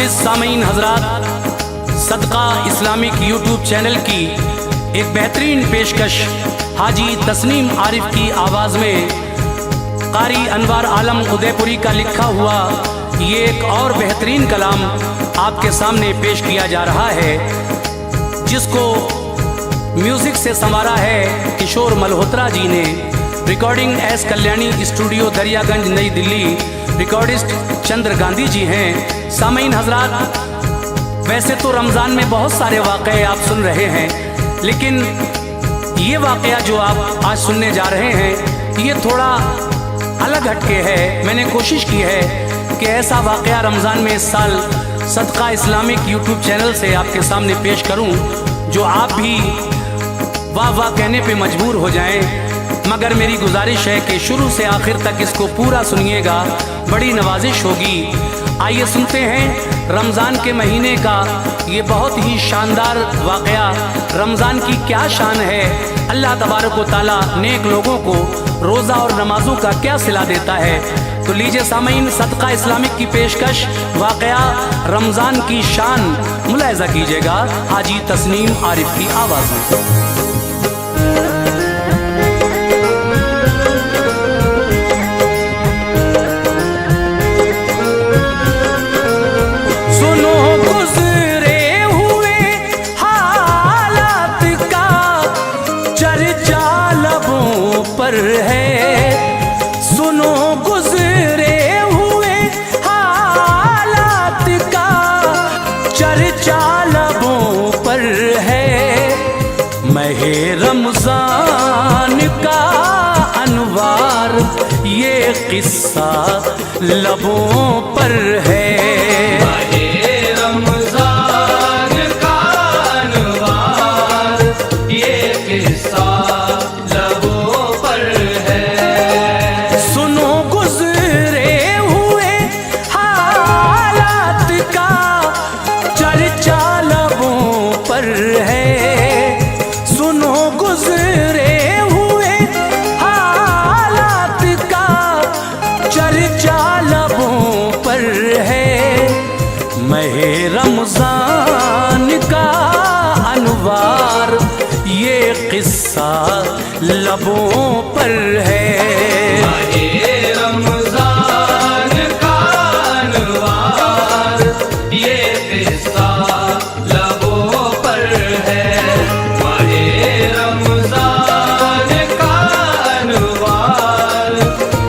मोअज़्ज़िज़ सामीन हज़रात, सदका Islamic YouTube channel की एक बेहतरीन पेशकश हाजी तस्नीम आरिफ की आवाज़ में कारी अनवार आलम उदयपुरी का लिखा हुआ ये एक और बेहतरीन कलाम आपके सामने पेश किया जा रहा है, जिसको म्यूज़िक से संवारा है किशोर मल्होत्रा जी ने। Recording S Kalyani studio Daryaganj नई दिल्ली। रिकॉर्डिस्ट चंद्र गांधी जी हैं। सामीन हज़रात, वैसे तो रमज़ान में बहुत सारे वाक़े आप सुन रहे हैं, लेकिन ये वाक़या जो आप आज सुनने जा रहे हैं ये थोड़ा अलग हटके है। मैंने कोशिश की है कि ऐसा वाक़या रमज़ान में इस साल सदका इस्लामिक यूट्यूब चैनल से आपके सामने पेश करूं जो आप भी वाह वाह कहने पे मजबूर हो जाएं। मगर मेरी गुजारिश है कि शुरू से आखिर तक इसको पूरा सुनिएगा, बड़ी नवाजिश होगी। आइए सुनते हैं रमज़ान के महीने का ये बहुत ही शानदार वाक़या। रमज़ान की क्या शान है, अल्लाह तबारक व तआला नेक लोगों को रोज़ा और नमाजों का क्या सिला देता है। तो लीजिए सामीन, सदका इस्लामिक की पेशकश वाक़या रमज़ान की शान मुलाहिज़ा कीजिएगा हाजी तस्नीम आरिफ की आवाज़ में। सुनो गुज़रे हुए हालात का चर्चा लबों पर है। महे रमज़ान का अनवार ये किस्सा लबों पर है। महे रमज़ान का अनवार ये किस्सा लबों पर है। महे रमज़ान का अनवार ये किस्सा लबों पर है। महे रमज़ान का अनवार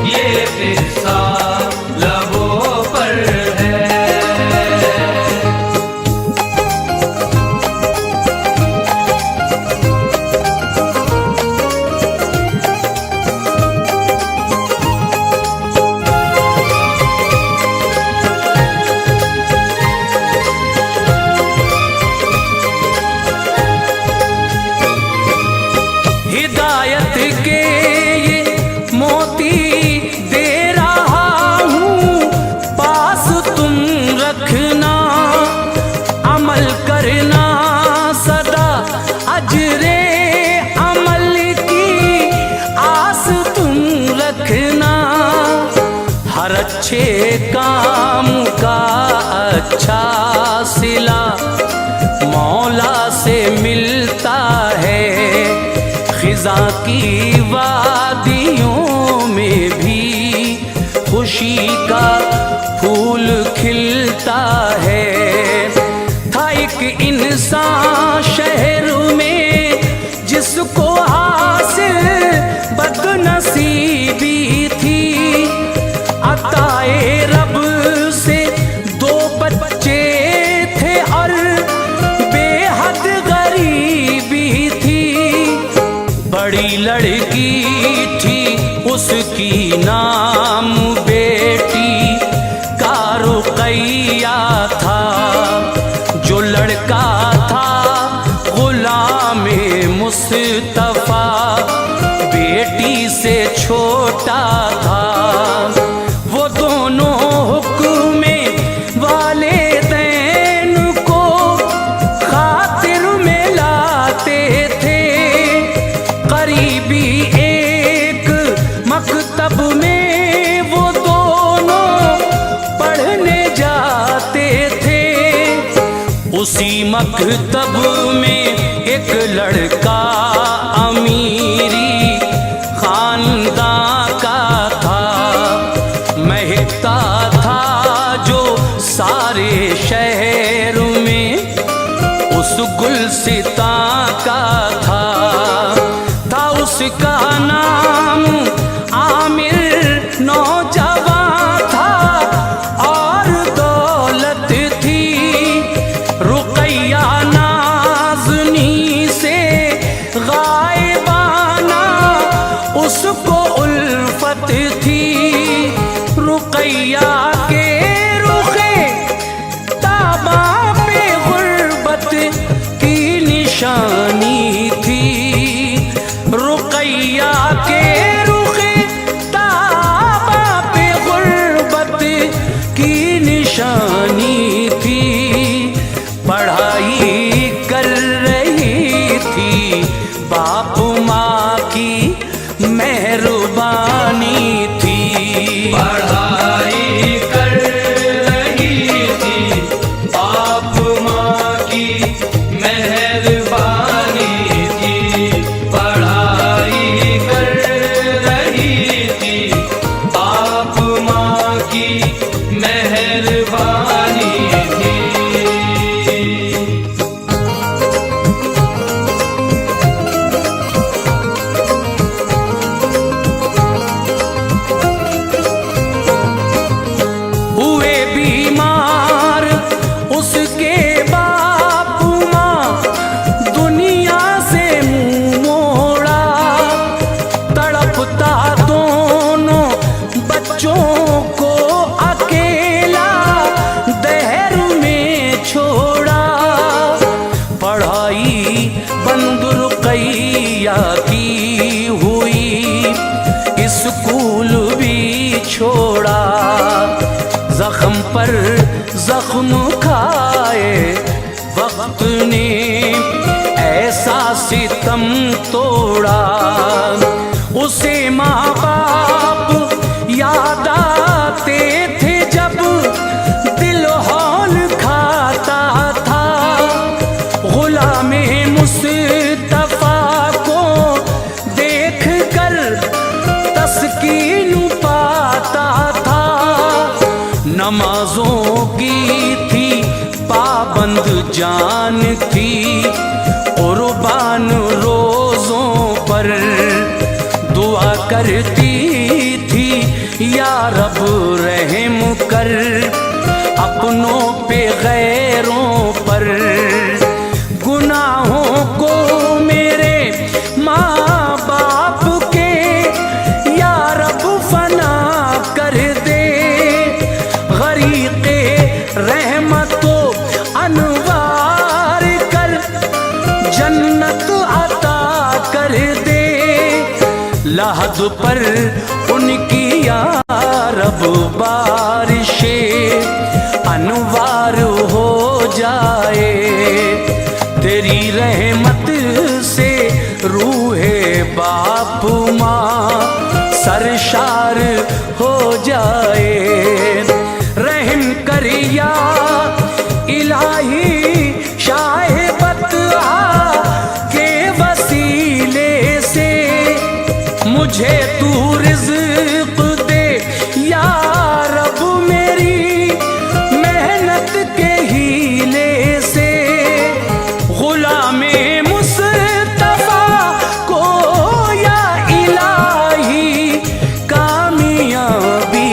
ये किस्सा लबों पर है। हिदायत के ये मोती दे रहा हूँ, पास तुम रखना, अमल करना सदा, अजरे अमल की आस तुम रखना। हर अच्छे काम का अच्छा सिला मौला से मिलता है। खिज़ा की वादियों में भी खुशी का फूल खिलता है। था एक इंसान शहर में जिसको हासिल बदनसीबी थी। अताए रब से दो बच्चे थे और बेहद गरीबी थी। बड़ी लड़की थी उसकी नाम बेटी का रुक़ैया था। जो लड़का था ग़ुलाम मुस्तफ़ा बेटी से छोटा था। वो दोनों हुक्म वालिदैन को खातिर में लाते थे। करीबी एक मकतब में वो दोनों पढ़ने जाते थे। उसी मकतब में एक लड़का अमीरी खानदां का था, महकता था जो सारे शहर में उस गुलसितां का था उसका नाम आमिर नौजवान था और दौलत थी रुकैया नाज़नी से गायबाना उसको उल्फत थी। रुकैया के रुखे ताबा पे गुर्बत की निशानी थी, रुकैया के रुखे ताबा पे गुर्बत की निशानी थी। पढ़ाई कर रही थी बाप माँ की मेहरबानी थी, पढ़ाई कर रही थी बाप माँ की मेहरबानी थी, पढ़ाई कर रही थी बाप माँ की मेहरबानी थी। हुए बीमार उसके बाप माँ दुनिया से मुंह मोड़ा, तड़पता दोनों बच्चों को अकेला दहर में छोड़ा। पढ़ाई बंद रुकैया की हुई, स्कूल भी छोड़ा, जख्म पर जख्म खाए वक्त ने ऐसा सितम तोड़ा। उसे माँ बाप याद आते थे जब दिल हौल खाता था, गुलामे मुस्तफा को देख कर तस्कीन पाता था। नमाजों की थी पाबंद जान थी, कुर्बान रोज़ों पर दुआ करती थी या रब रहम कर अपनों पे गैरों पर। गुनाहों को मेरे माँ बाप के या रब फना कर दे, गरीक़े रहमतो अनवार कर जन्नत अता कर दे। लहद पर उनकी या रब बारिशे अनवार हो जाए, तेरी रहमत से रूहे बाप माँ सरशार हो जाए। रहम कर या इलाही शाहे बतहा के वसीले से मुझे तू रिज़्क़ दे या रब मेरी मेहनत के हीले से। गुलामे मुस्तफा को या इलाही कामयाबी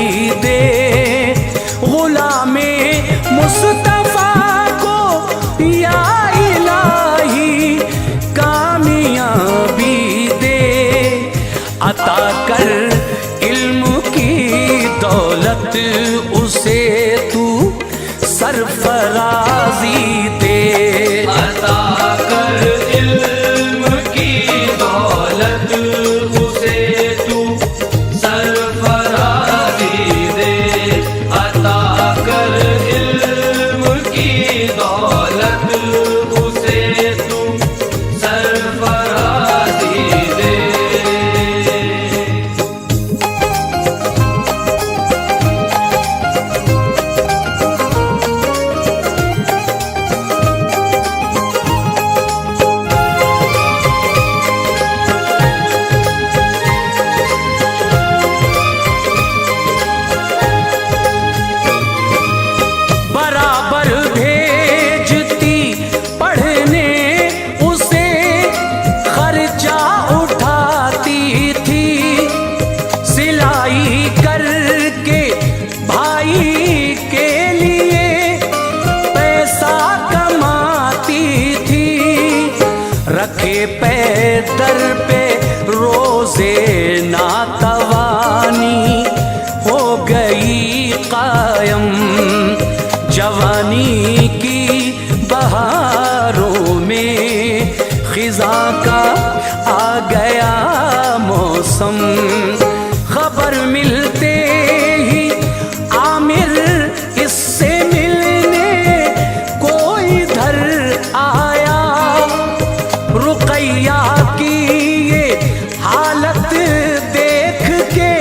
फिजा का आ गया मौसम। खबर मिलते ही आमिर इससे मिलने कोई इधर आया। रुकैया की ये हालत देख के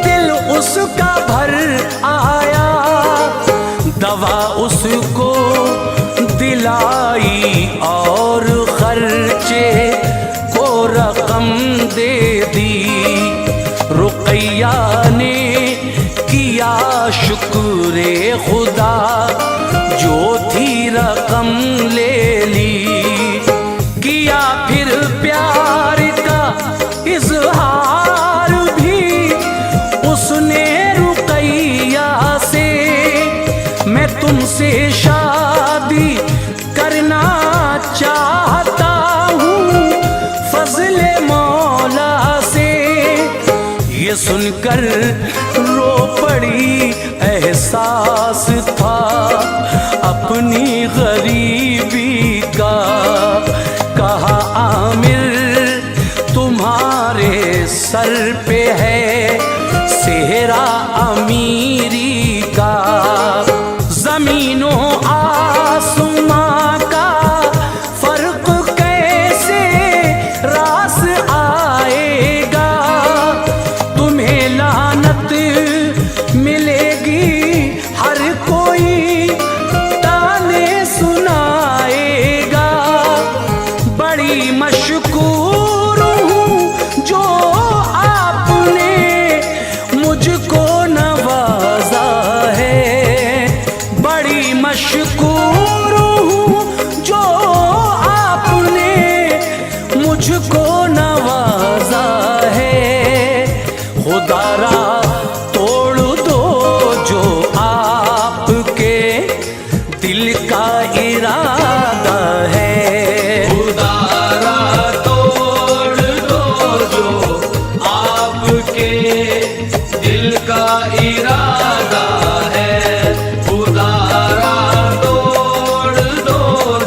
दिल उसका भर आया। दवा उसको दिलाई और खर्चे को रकम दे दी। रुकैया ने किया शुक्रे खुदा जो थी रकम ले ली। किया फिर प्यार का इजहार भी उसने रुकैया से। मैं तुमसे शादी करना चाहता हूँ फजले मौला से। ये सुनकर रो पड़ी, एहसास था अपनी गरीबी का। कहा आमिर तुम्हारे सर पे है सेहरा अमीरी का। जमीनों आसमां का फर्क कैसे रास आएगा। तुम्हें लानत मिलेगी, हर कोई ताने सुनाएगा। बड़ी मशकूर हूँ जो आपने मुझको नवाजा है। बड़ी मशकूर हूँ जो आपने मुझको नवाजा है। खुदारा तोड़ दो जो आपके दिल का इरादा है। उदारा तोड़ दो जो आपके दिल का इरादा है। उदारा तोड़ दो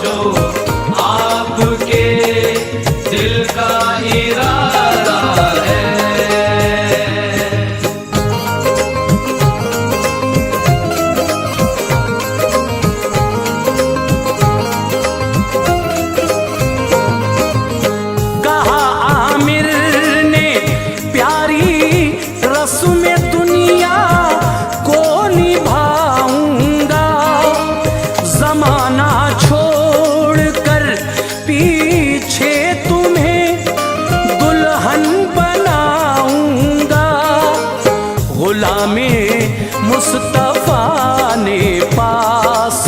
जो आपके दिल का इरादा है। कहा आमिर ने प्यारी रस्म दुनिया को निभाऊंगा। जमाना छोड़कर पीछे तुम्हें दुल्हन बनाऊंगा। गुलामे मुस्तफा ने पास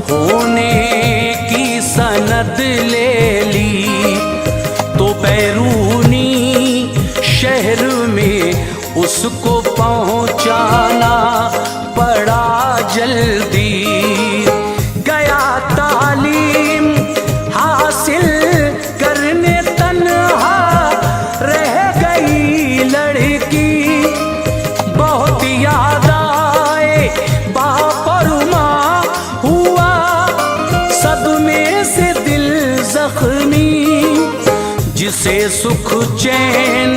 होने की सनद ले ली। तो बैरूनी शहर में उसको पहुंचाना पड़ा जल्दी। गया तालीम हासिल करने तन्हा रह गई लड़की। बहुत याद आए बाप और माँ, हुआ सदमे से दिल जख्मी। जिसे सुख चैन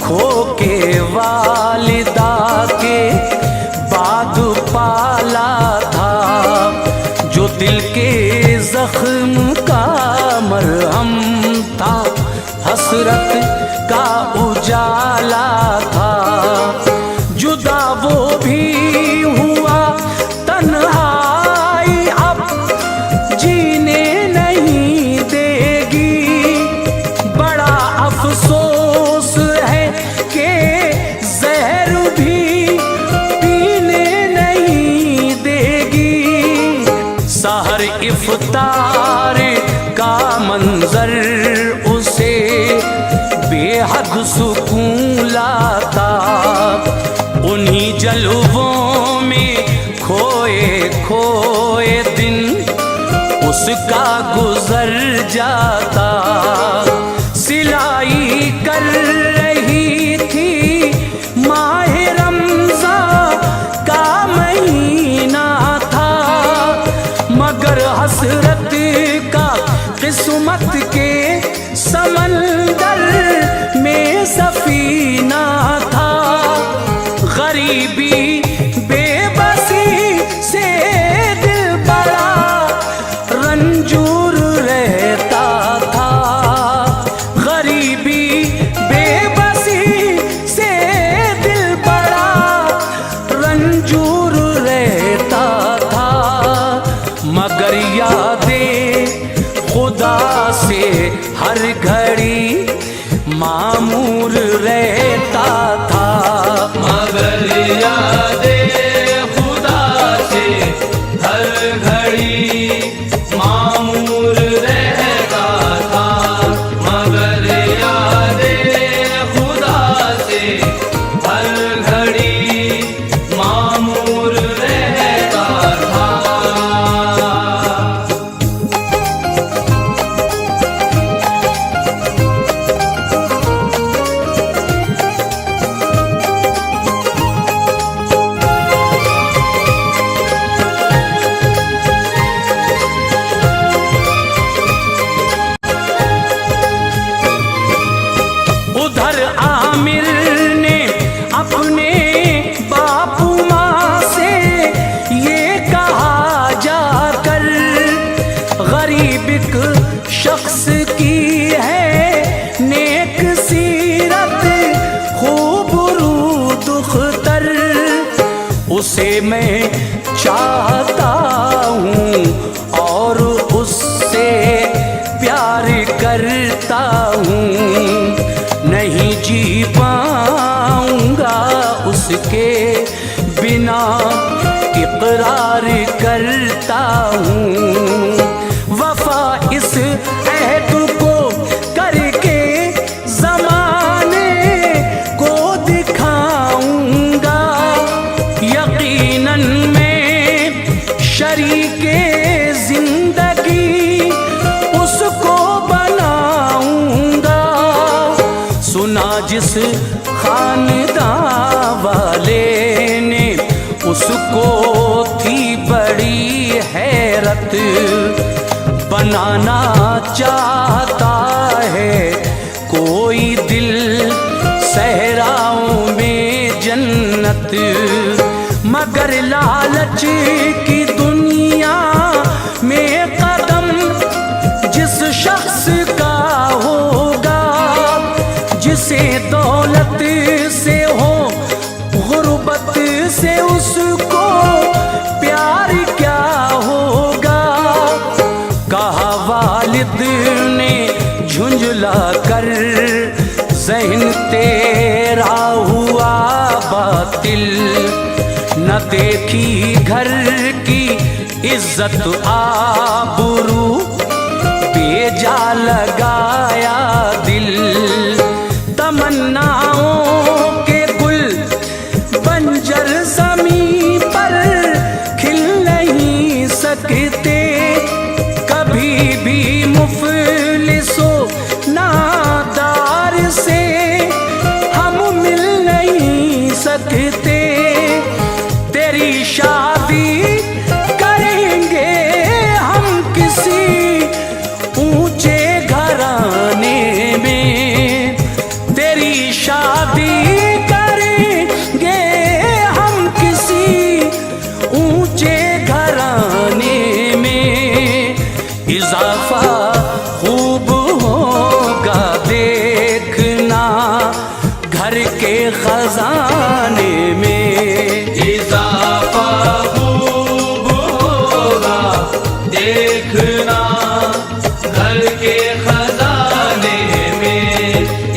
खो के वालिदा के बाद पाला था। जो दिल के जख्म का मरहम था, हसरत का उजाला था। जुदा वो भी हुआ तन्हाई अब जीने नहीं देगी। बड़ा अफसोस है कि जहर भी पीने नहीं देगी। सहर इफ्तार का मंजर उसे बेहद सुकून लाता। उन्हीं जलवों में खोए खोए दिन उसका गुजर जाता। सिलाई कर रही थी माह रमज़ान का महीना था। मगर हसरत का किस्मत के समंदर में सफीना था। गरीबी बेबसी से दिल बड़ा रंजूर रहता था। गरीबी बेबसी से दिल बड़ा रंजूर रहता था। मगर यादें खुदा से हर घड़ी मामूर रहता था। मगर यादें खुदा से हर घड़ी मामूर रहता था। मगर यादें खुदा से हर घड़ी मामूर रहता था। उधर आमिर ने अपने बापू माँ से ये कहा जाकर, गरीब एक शख्स की है नेक सीरत खूबरू दुख्तर। उसे मैं चाहता हूँ और उससे प्यार करता हूँ। नहीं जी पाऊंगा उसके बिना इकरार करता हूँ। वफा इस अहद को करके ज़माने को दिखाऊंगा। यकीनन मैं शरीके जिंदगी उसको बनाऊंगा। सुना जिस खानदान वाले ने उसको थी बड़ी हैरत, बनाना चाहता है कोई दिल सहराओं में जन्नत। मगर लालच की दुनिया में कदम जिस शख्स का होगा, जिसे दौलत से हो गुर्बत से उसको प्यार क्या होगा। कहा वालिद ने झुंझला कर, ज़हन तेरा हुआ बातिल। न देखी घर की इज्जत आबरू, बेजा लगाया दिल। तमन्नाओं के गुल बंजर ज़मीं पर खिल नहीं सकते। कभी भी मुफलिसो नादार से हम मिल नहीं सकते। तेरी शादी करेंगे हम किसी ऊंचे घराने में। तेरी शादी करेंगे हम किसी ऊंचे घराने में। इजाफा खूब होगा देखना घर के खजाने में। इजाफा खूब होगा देखना घर के खजाने में।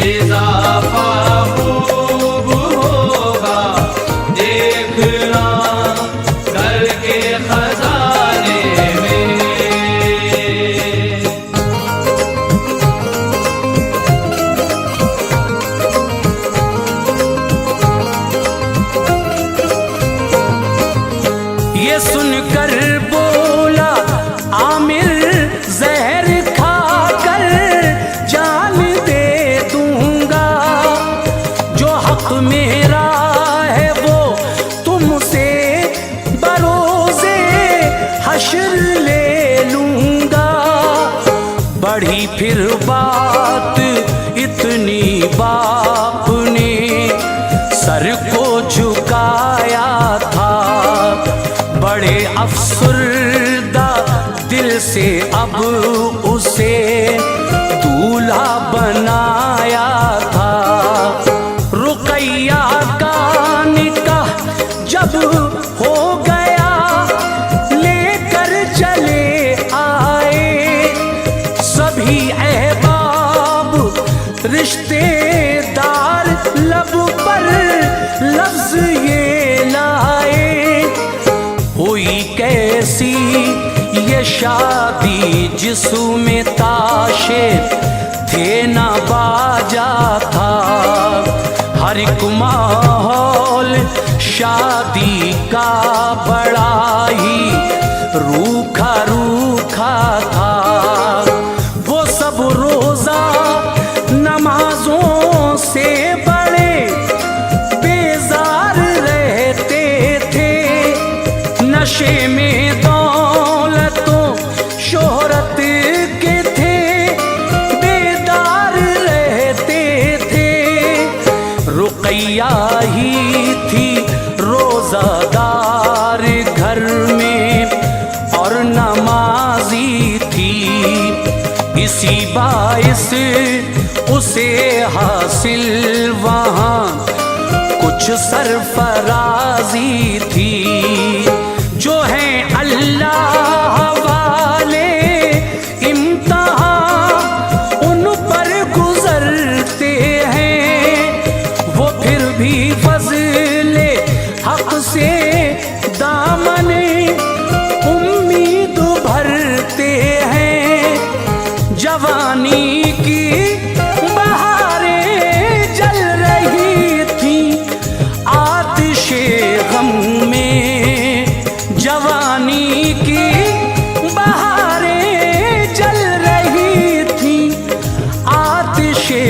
इजाफा खूब होगा देखना घर के खजाने में। बढ़ी फिर बात इतनी, बाप ने सर को झुकाया था। बड़े अफसरदा दिल से अब उसे दूल्हा बनाया था। रुकैया का निकाह जब हो गया, लेकर चले आए सभी अहबाब रिश्तेदार, लब पर लफ्ज ये लाए। हुई कैसी ये शादी जिसमें ताशे थे ना बाजा था। हर एक माहौल शादी का बड़ा ही रूखा रूखा था। वो सब रोजा नमाजों से बड़े बेजार रहते थे। नशे में दौलतों शोहरत के थे, बेदार रहते थे। रुकैया ही थी रोजादार घर में और नमाजी थी। इसी बाइस उसे हासिल वहाँ कुछ सरफराजी थी। जो है अल्लाह वाले इम्तिहान उन पर गुजरते हैं, वो फिर भी फज़ले हक से दामने उम्मीद भरते हैं। जवानी की बहारें जल रही थी आतिशे गम में। जवानी की बहारें जल रही थी आतिशे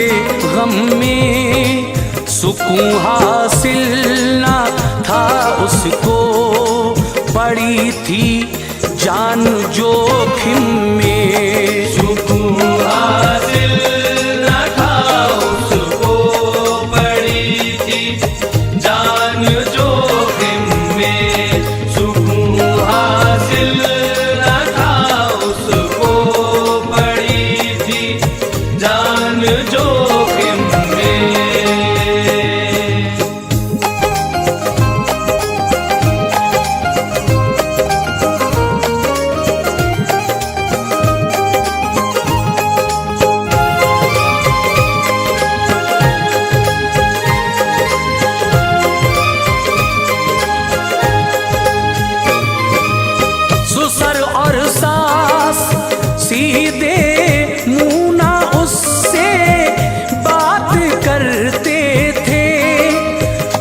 गम में। सुकून हासिल न था उसको, पड़ी थी जान जोखिम में। सुकून हासिल न था उसको, पड़ी थी जान जोखिम में। सुकून हासिल न था उसको, पड़ी थी जान जोखिम में। सुसर और सास सीधे मुँह ना उससे बात करते थे।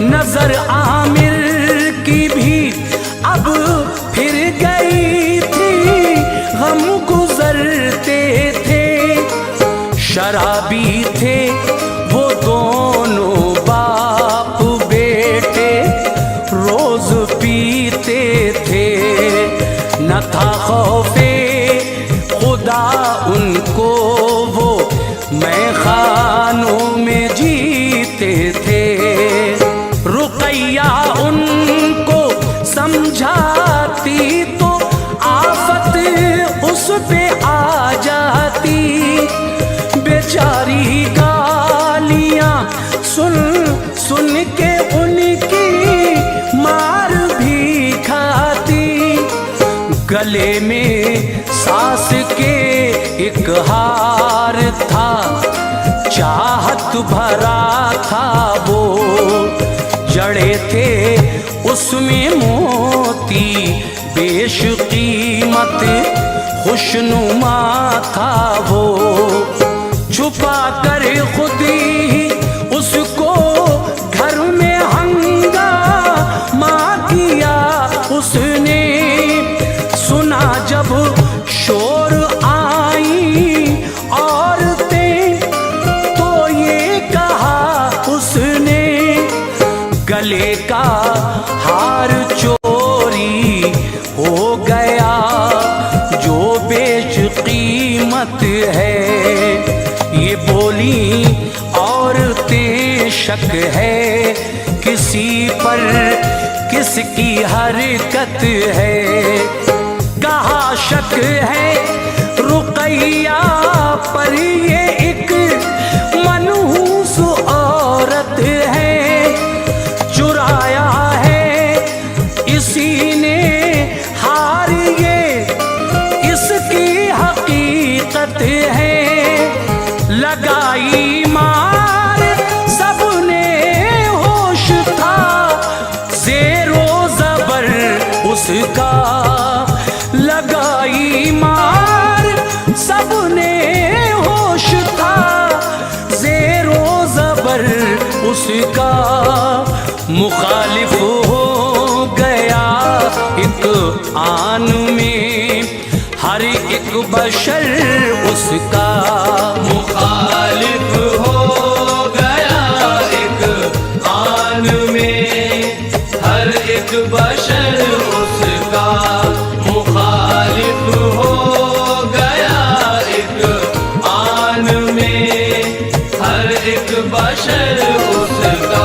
नजर आमिर की भी अब फिर गई थी, हम गुजरते थे। शराबी थे वो दोनों बाप बेटे, रोज पीते थे। न था खौफे खुदा उनको, वो मैं खानों में जीते थे। रुकैया उनको समझाती तो आफत उस पे आ जाती। बेचारी गालियां सुन सुन के उनकी मार भी खाती। गले में सास के एक हार था, चाहत भरा था वो। जड़े थे उसमें मोती बेशकीमत, खुशनुमा था वो। छुपा कर खुद ही उसको घर में हंगामा किया उसने। सुना जब शोर आई औरतें तो ये कहा उसने, गले का हार चोरी हो गया जो बेशकीमत हिम्मत है। ये बोली औरतें शक है किसी पर किसकी हरकत है। कहा शक है रुकैया पर ये एक मनहूस औरत है। चुराया है इसी ने हार ये इसकी हकीकत है। लगाई मार सबने होश था ज़ेरो ज़बर उसका। लगाई मार सबने होश था ज़ेरो ज़बर उसका। मुखालिफ हो गया एक आन में हर एक बशर उसका। मुखालिफ हो गया एक आन में हर एक बशर उसका। मुखालिफ हो गया एक आन में हर एक बशर उसका।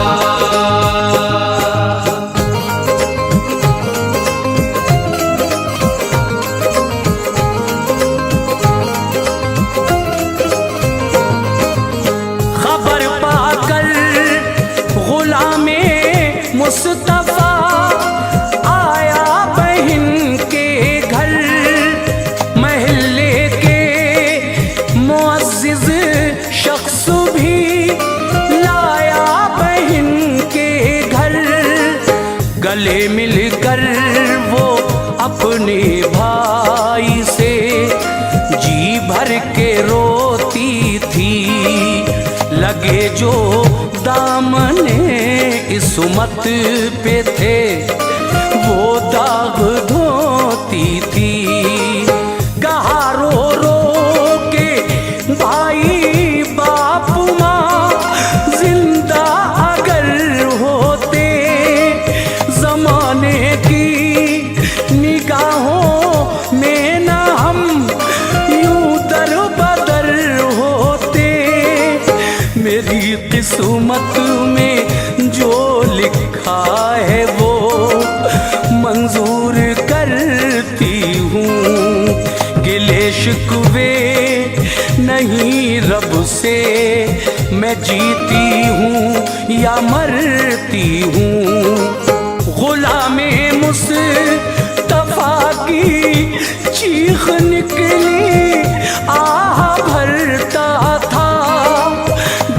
मुस्तफा आया बहन के घर। महल्ले के मुअज़्ज़िज़ शख्स भी लाया बहन के घर। गले मिलकर वो अपने भाई से जी भर के रोती थी। लगे जो दामने इस्मत पे थे वो दाग धोती थी। कहा रो रो के भाई बाप माँ जिंदा अगर होते। जमाने की निगाहों में न हम यूं दर बदर होते। मेरी किस्मत में जो लिखा है वो मंजूर करती हूँ। गिले शिकवे नहीं रब से मैं जीती हूँ या मरती हूँ। गुलामे मुस्तफा की चीख निकली आह भरता था।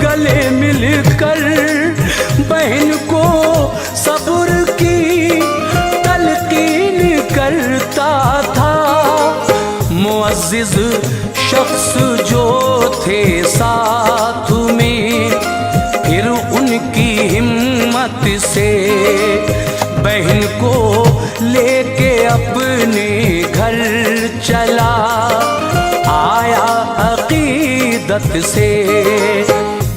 गले मिलकर बहन को सब्र की तलकीन करता था। मुअज़्ज़िज़ शख्स जो थे साथ में फिर उनकी हिम्मत से बहन को लेके अपने घर चला आया अकीदत से।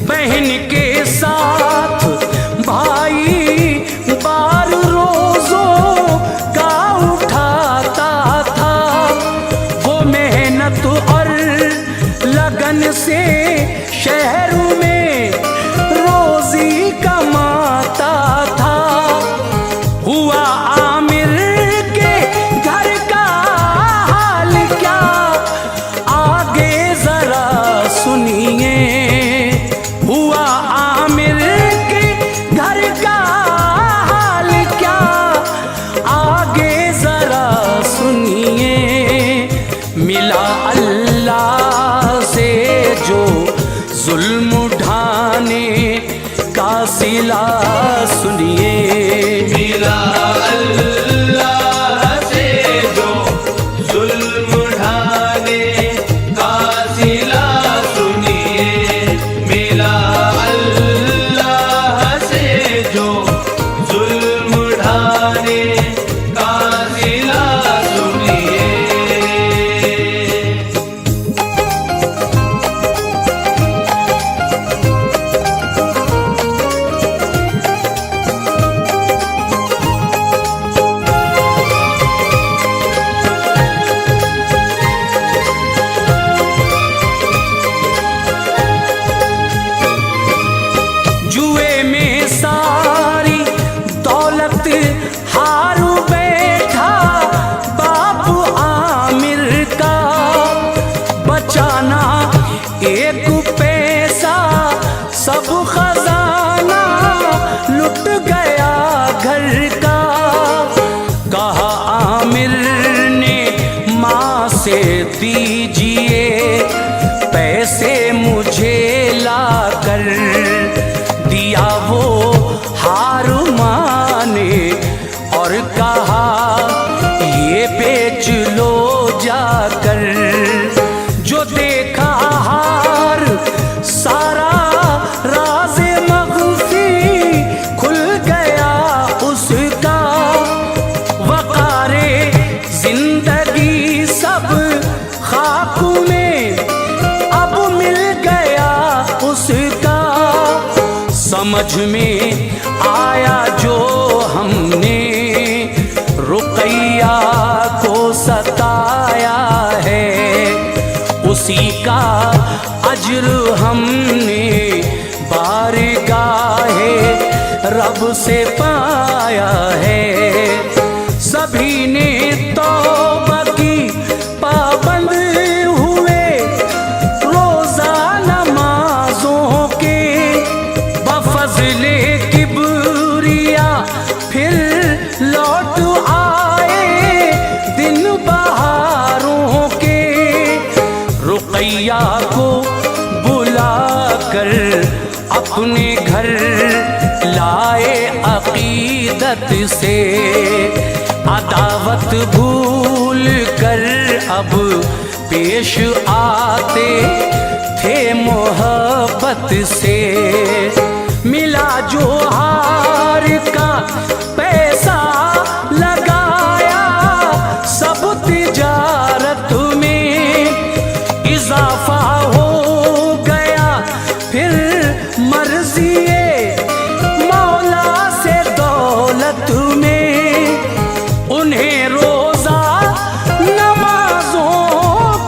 बहन के साथ भाई बार रोज़ों का उठाता था। वो मेहनत और लगन से शहर में रोज़ी कमाता था। हुआ आमिर के घर का हाल क्या आगे ज़रा सुनिए। हुआ आमिर के घर का हाल क्या आगे जरा सुनिए। मिला अल्लाह से जो जुल्म उठाने का सिला सुनिए। मिला अल्लाह से जो जुल्म उठाने का सिला सुनिए। मिला अल्लाह से जो जुल्म उठाने का सिला सुनिए। एक पैसा सब खजाना लुट गया घर का। कहा आमिर ने माँ से दीजिए पैसे मुझे लाकर, दिया वो हार माने और कहा ये बेच लो जाकर। जो देखा हार सारा राज मख्फी खुल गया उसका। वकारे जिंदगी सब खाक में अब मिल गया उसका। समझ में आया जो हमने रुकैया को सताया है, उसी का अज्र हमने बारगाहे रब से पाया है। सभी ने तौबा की पाबंद हुए रोजा नमाजों के। बफज़ले किबरिया फिर लौट आए दिन बहारों के। रुकैया को बुलाकर अपने घर लाए अकीदत से। अदावत भूल कर अब पेश आते थे मोहब्बत से। मिला जो हार का पैसा लगाया सब तिजारत में। इजाफा हो गया फिर मर्ज़िए मौला से दौलत में। उन्हें रोजा नमाजों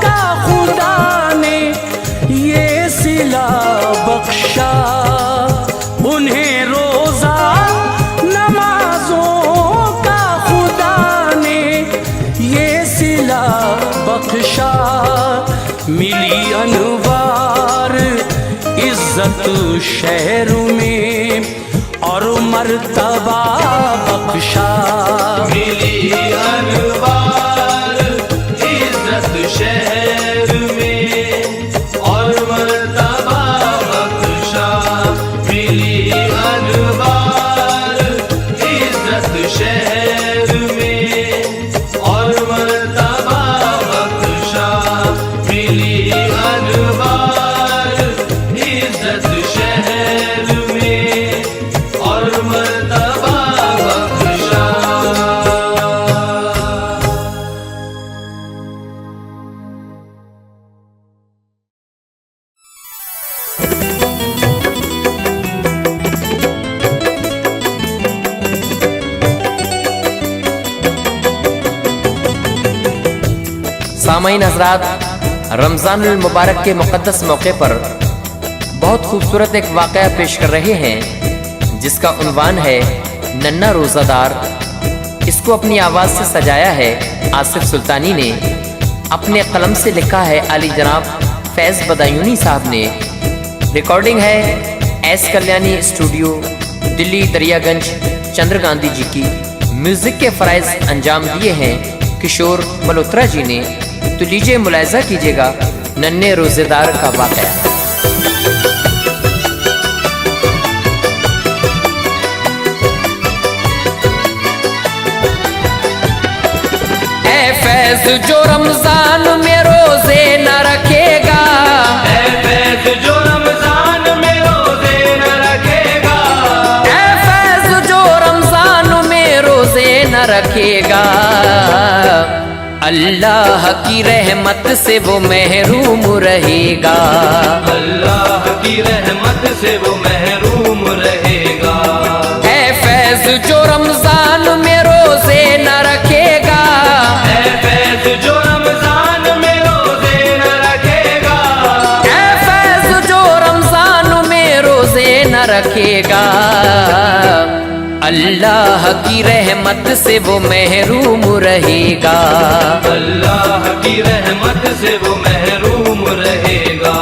का खुदा ने ये सिला बख्शा। उन्हें रोजा नमाजों का खुदा ने ये सिला बख्शा। मिली अनवार इज्जत शहर में और मर्तबा बख्शा। मिली अनवार इज्जत शहर में और मर्तबा बख्शा। मिली अनवार इज्जत शहर में और मर्तबा बख्शा। मिली अनवार इज्जत शहर में और मर्तबा बख्शा। सामाईन हज़रात, रमज़ानुल मुबारक के मुक़द्दस मौके पर बहुत खूबसूरत एक वाक़या पेश कर रहे हैं जिसका उन्वान है नन्ना रोज़ादार। इसको अपनी आवाज़ से सजाया है आसिफ सुल्तानी ने, अपने कलम से लिखा है अली जनाब फैज़ बदायूनी साहब ने। रिकॉर्डिंग है एस कल्याणी स्टूडियो दिल्ली दरियागंज चंद्र गांधी जी की। म्यूज़िक के फ़राइज़ अंजाम दिए हैं किशोर मल्होत्रा जी ने। तो लीजिए मुलाहिज़ा कीजिएगा नन्हे रोज़ेदार का वाक़या। फैज़ जो रमजान में रोजे न रखेगा, फैज़ जो रमजान में रोजे न रखेगा। फैज़ जो रमजान में रोजे न रखेगा, अल्लाह की रहमत से वो महरूम रहेगा। अल्लाह की रहमत से वो महरूम रहेगा। फैज़ जो रमजान में रोजे न रखेगा, फैज़ जो रमजान में रोजे न रखेगा। फैज़ जो रमजान में रोजे न रखेगा, अल्लाह की रहमत से वो महरूम रहेगा। अल्लाह की रहमत से वो महरूम रहेगा।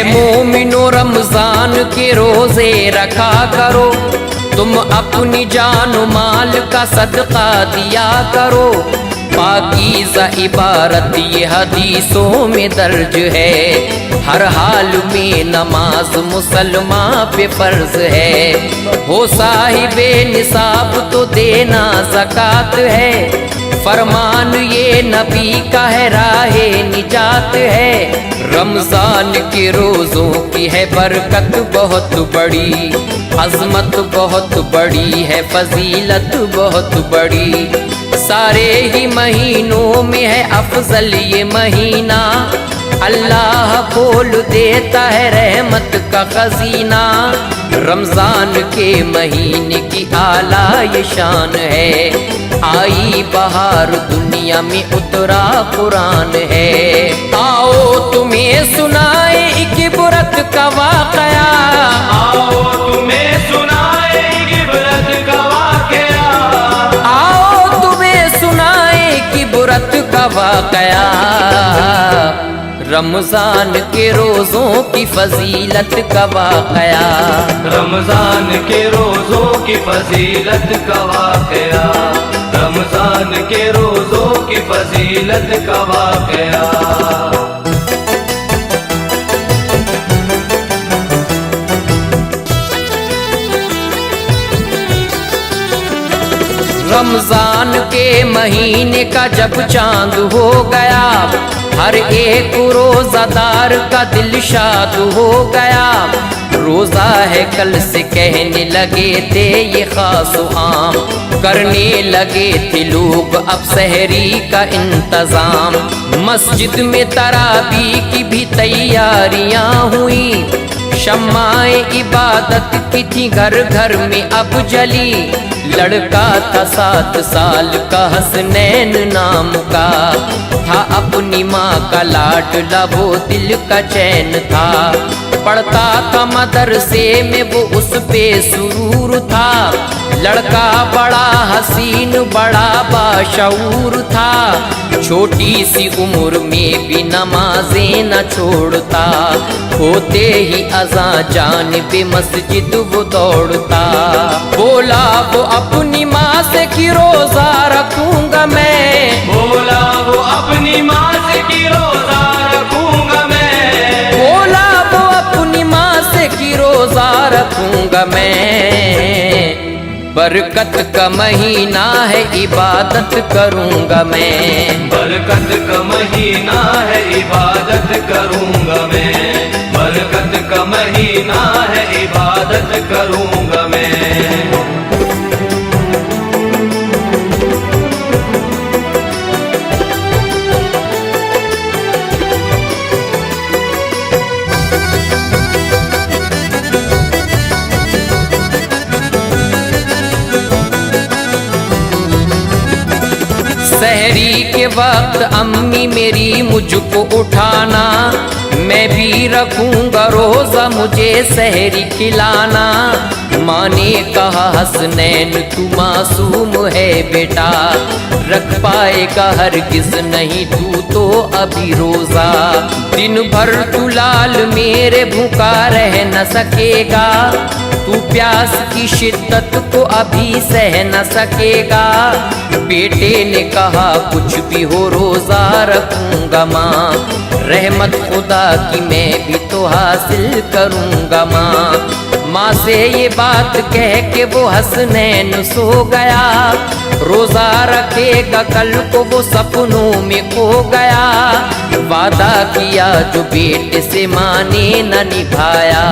मोमिनो रमजान के रोजे रखा करो, तुम अपनी जान माल का सदका दिया करो। पाकीज़ा इबारत ये हदीसों में दर्ज है, हर हाल में नमाज मुसलमान पे फर्ज है। हो साहिबे निसाब तो देना ज़कात है, फरमान ये नबी का है राहे निजात है। रमजान के रोज़ों की है बरकत बहुत बड़ी, अज़मत बहुत बड़ी है, फजीलत बहुत बड़ी। सारे ही महीनों में है अफजल ये महीना, अल्लाह खोल देता है रहमत का खजीना। रमजान के महीने की आला ये शान है, आई बहार दुनिया में उतरा कुरान है। आओ तुम्हें सुनाए एक इबरत का वाक़या, आओ तुम्हें सुनाए एक इबरत का वाक़या, आओ तुम्हें सुनाए एक इबरत का वाक़या। रमजान के रोज़ों की फजीलत का वाक़या, रमजान के रोज़ों की फजीलत का वाक़या, रमजान के रोज़ों की फजीलत का वाक़या। रमजान के महीने का जब चांद हो गया, हर एक रोजादार का दिल शाद हो गया। रोजा है कल से कहने लगे थे ये खास आम, करने लगे थे लोग अब सहरी का इंतजाम। मस्जिद में तरावी की भी तैयारियां हुई, शम्माए इबादत की थी घर घर में अब जली। लड़का था 7 साल का हसनैन नाम का, था अपनी माँ का लाडला वो दिल का चैन था। पढ़ता था मदरसे में वो उस पे सुरूर था, लड़का बड़ा हसीन बड़ा बाशऊर था। छोटी सी उम्र में भी नमाजें न छोड़ता, होते ही अज़ां जानिबे मस्जिद वो दौड़ता। बोला वो अपनी माँ से कि रोजा रखूंगा मैं, बोला वो अपनी माँ से कि रोजा रखूंगा मैं, बोला वो अपनी माँ से कि रोजा रखूंगा मैं। बरकत का महीना है इबादत करूंगा मैं, बरकत का महीना है इबादत करूंगा मैं, बरकत का महीना है इबादत करूंगा मैं। सहरी के वक्त अम्मी मेरी मुझको उठाना, मैं भी रखूंगा रोजा मुझे सहरी खिलाना। माँ ने कहा हसनैन तू मासूम है बेटा, रख पाएगा हरगिज नहीं तू तो अभी रोजा। दिन भर तू लाल मेरे भूखा रह न सकेगा, तू प्यास की शिद्दत को अभी सह न सकेगा। बेटे ने कहा कुछ भी हो रोजा रखूंगा माँ, रहमत खुदा की मैं भी तो हासिल करूंगा माँ। माँ से ये बात कह के वो हसनैन सो गया, रोजा रखेगा कल को वो सपनों में खो गया। वादा किया जो बेटे से माँ ने न निभाया,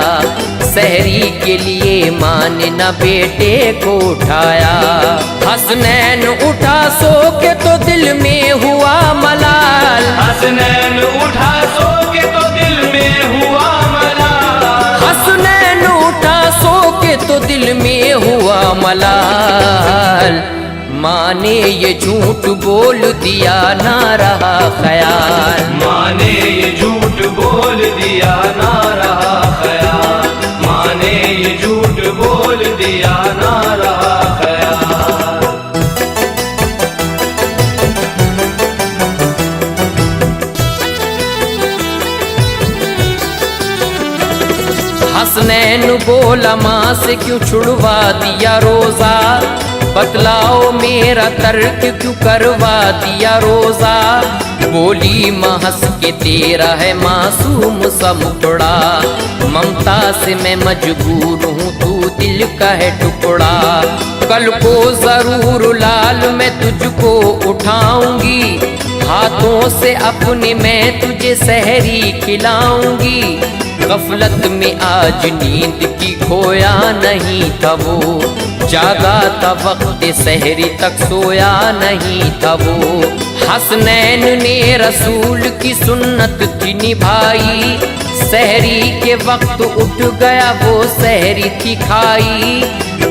सहरी के लिए माँ ने न बेटे को उठाया। हसनैन उठा सो के तो दिल में हुआ मलाल, हसनैन उठा सो के तो दिल में हुआ मलाल, हसनैन उठा सो के तो दिल में हुआ मलाल। माँ ने ये झूठ बोल दिया ना रहा ख्याल, माँ ने ये झूठ बोल दिया ना रहा ख्याल, माँ ने ये झूठ बोल दिया ना रहा ख्याल। हसनैन बोला माँ से क्यों छुड़वा दिया रोजा, बतलाओ मेरा तर्क क्यों करवा दिया रोजा। बोली माँ हंस के तेरा है मासूम सा मुखड़ा, ममता से मैं मजबूर हूँ तू दिल का है टुकड़ा। कल को जरूर लाल मैं तुझको उठाऊंगी, हाथों से अपने मैं तुझे सहरी खिलाऊंगी। गफलत में आज नींद की खोया नहीं था वो, जागा था वक्त सहरी तक सोया नहीं था वो। हसनैन ने रसूल की सुन्नत थी निभाई, सहरी के वक्त उठ गया वो सहरी थी खाई।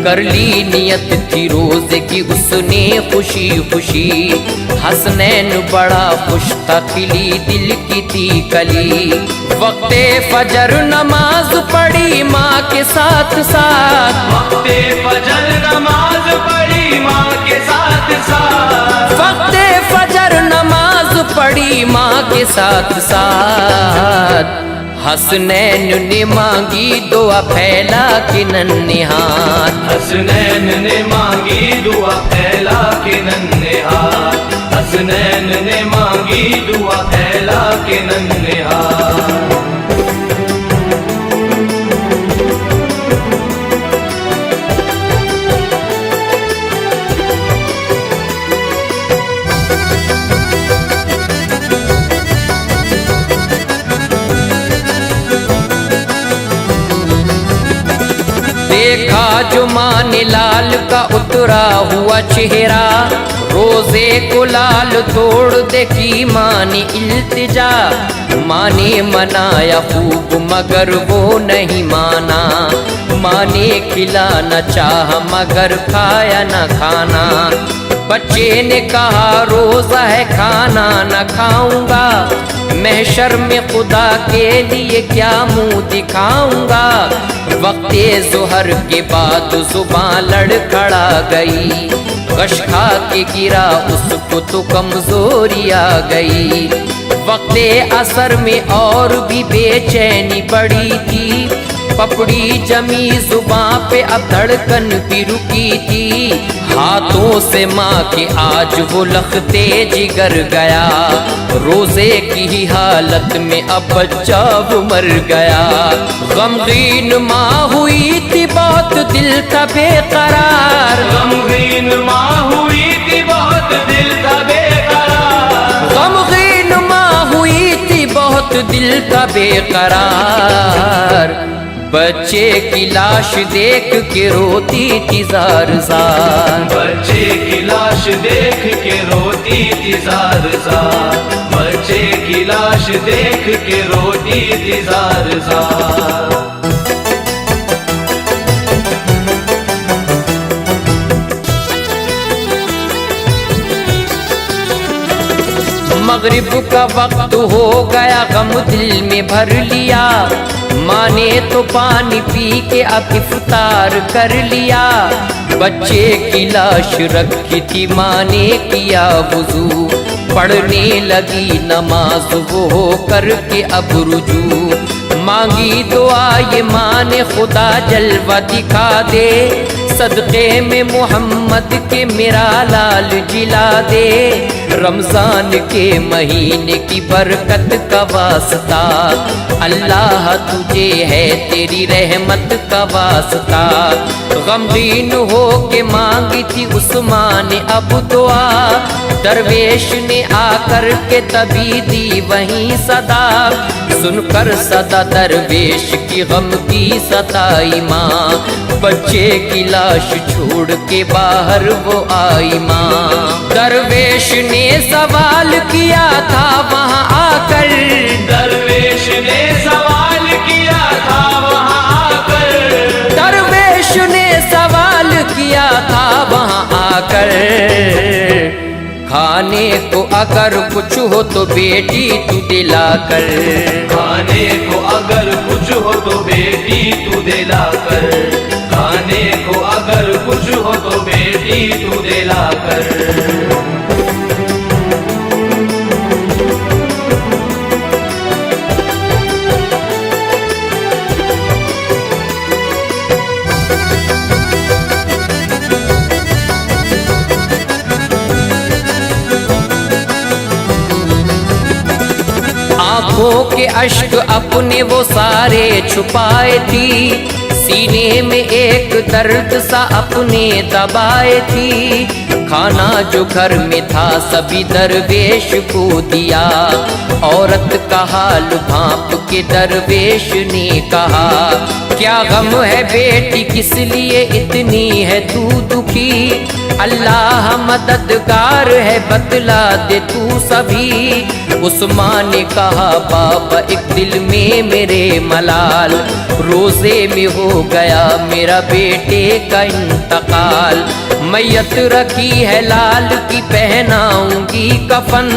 कर ली नियत थी रोजे की उसने खुशी खुशी, हसनैन बड़ा खुश था खिली दिल की थी कली। वक्ते फजर नमाज पढ़ी माँ के साथ साथ, वक्ते फजर नमाज पढ़ी माँ के साथ साथ, वक्ते फजर नमाज पढ़ी माँ के साथ साथ। हसनैन ने मांगी दुआ फैला के नन्हे हाथ, हसनैन ने मांगी दुआ फैला के नन्हे हाथ, हसनैन ने मांगी दुआ फैला के नन्हे हाथ। देखा जो माने लाल का उतरा हुआ चेहरा, रोजे को लाल तोड़ दे की मानी इल्तिजा। माने मनाया खूब मगर वो नहीं माना, माने खिलाना चाह मगर खाया न खाना। बच्चे ने कहा रोजा है खाना न खाऊंगा, महशर में खुदा के लिए क्या मुंह दिखाऊंगा। वक्ते ज़ोहर के बाद जुबान लड़खड़ा गई, गश खा के गिरा उसको तो कमजोरी आ गई। वक्ते असर में और भी बेचैनी बढ़ी थी, पपड़ी जमी जुबां पे अब धड़कन भी रुकी थी। हाथों से माँ के आज वो लखते जिगर गया, रोजे की ही हालत में अब बच्चा वो मर गया। गमगीन माँ हुई थी बहुत दिल था बेकरार, गमगीन माँ हुई थी बहुत दिल था बेकरार, गमगीन माँ हुई थी बहुत दिल था बेकरार। बच्चे की लाश देख के रोती थी जार जार, बच्चे की लाश देख के रोती थी जार जार, बच्चे की लाश देख के रोती थी जार जार। मगरिब का वक्त हो गया गम दिल में भर लिया, माँ ने तो पानी पी के अब इफ्तार कर लिया। बच्चे की लाश रखी थी माँ ने किया वुजू, पढ़ने लगी नमाज वो हो करके अब रुजू। मांगी दुआ ये माँ ने खुदा जलवा दिखा दे, सदक़े में मोहम्मद के मेरा लाल जिला दे। रमजान के महीने की बरकत का वास्ता, अल्लाह तुझे है तेरी रहमत का वास्ता। गमगीन हो के मांगी थी उस्मान ने अब दुआ, दरवेश ने आकर के तभी दी वहीं सदा। सुनकर सदा दरवेश की गम की सताई माँ, बच्चे की लाश छोड़ के बाहर वो आई माँ। दरवेश ने सवाल किया था वहाँ आकर, दरवेश ने सवाल किया था वहाँ आकर, दरवेश ने सवाल किया था वहाँ आकर। खाने को अगर कुछ हो तो बेटी तू दिला कर, खाने को अगर कुछ हो तो बेटी तू दिला कर, खाने को अगर कुछ हो तो बेटी तू दिला कर। आंखों के अश्क अपने वो सारे छुपाए थी, सीने में एक दर्द सा अपने दबाए थी। खाना जो घर में था सभी दरवेश को दिया, औरत का हाल भांप के दरवेश ने कहा, क्या गम है बेटी किस लिए इतनी है तू दुखी, अल्लाह मददगार है बतला दे तू सभी। उस माँ ने कहा बाबा एक दिल में मेरे मलाल, रोजे में हो गया मेरा बेटे का इंतकाल। मैयत रखी है लाल की पहनाऊंगी कफन,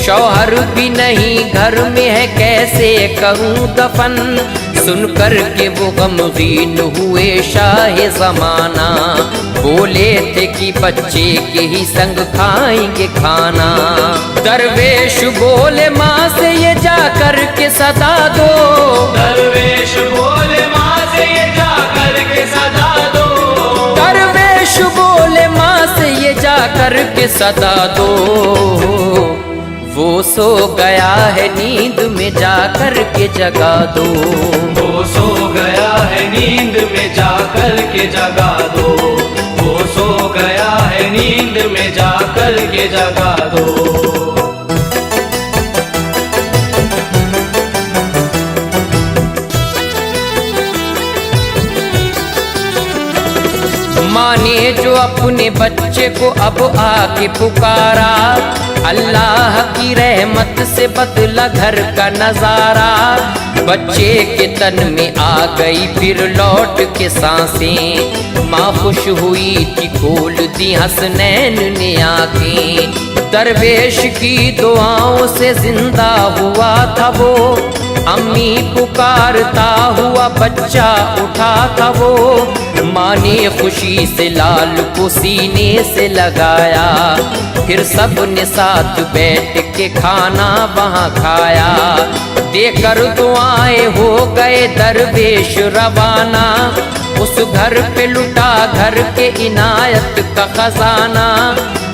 शौहर भी नहीं घर में है कैसे करूं दफन। सुनकर के वो गमगीन हुए शाह ज़माना, बोले थे कि बच्चे के ही संग खाएंगे खाना। दरवेश बोले माँ से ये जा कर के सदा दो, दरवेश बोले माँ से ये जा कर के सदा दो, दरवेश बोले माँ से ये जा कर के सदा दो। वो सो गया है नींद में जा कर के जगा दो, वो सो गया है नींद में जा कर के जगा दो, वो सो गया है नींद में जा कर के जगा दो। माँ ने जो अपने बच्चे को अब आके पुकारा, अल्लाह की रहमत से बदला घर का नजारा। बच्चे के तन में आ गई फिर लौट के सांसें, माँ खुश हुई थी खोल दी हसनैन ने आंखें। दरवेश की दुआओं से जिंदा हुआ था वो, अम्मी पुकारता हुआ बच्चा उठा था वो। माँ ने खुशी से लाल को सीने से लगाया, फिर सब ने साथ बैठ के खाना वहाँ खाया। देकर दुआएं हो गए दरवेश रवाना, उस घर पे लुटा घर के इनायत का खजाना।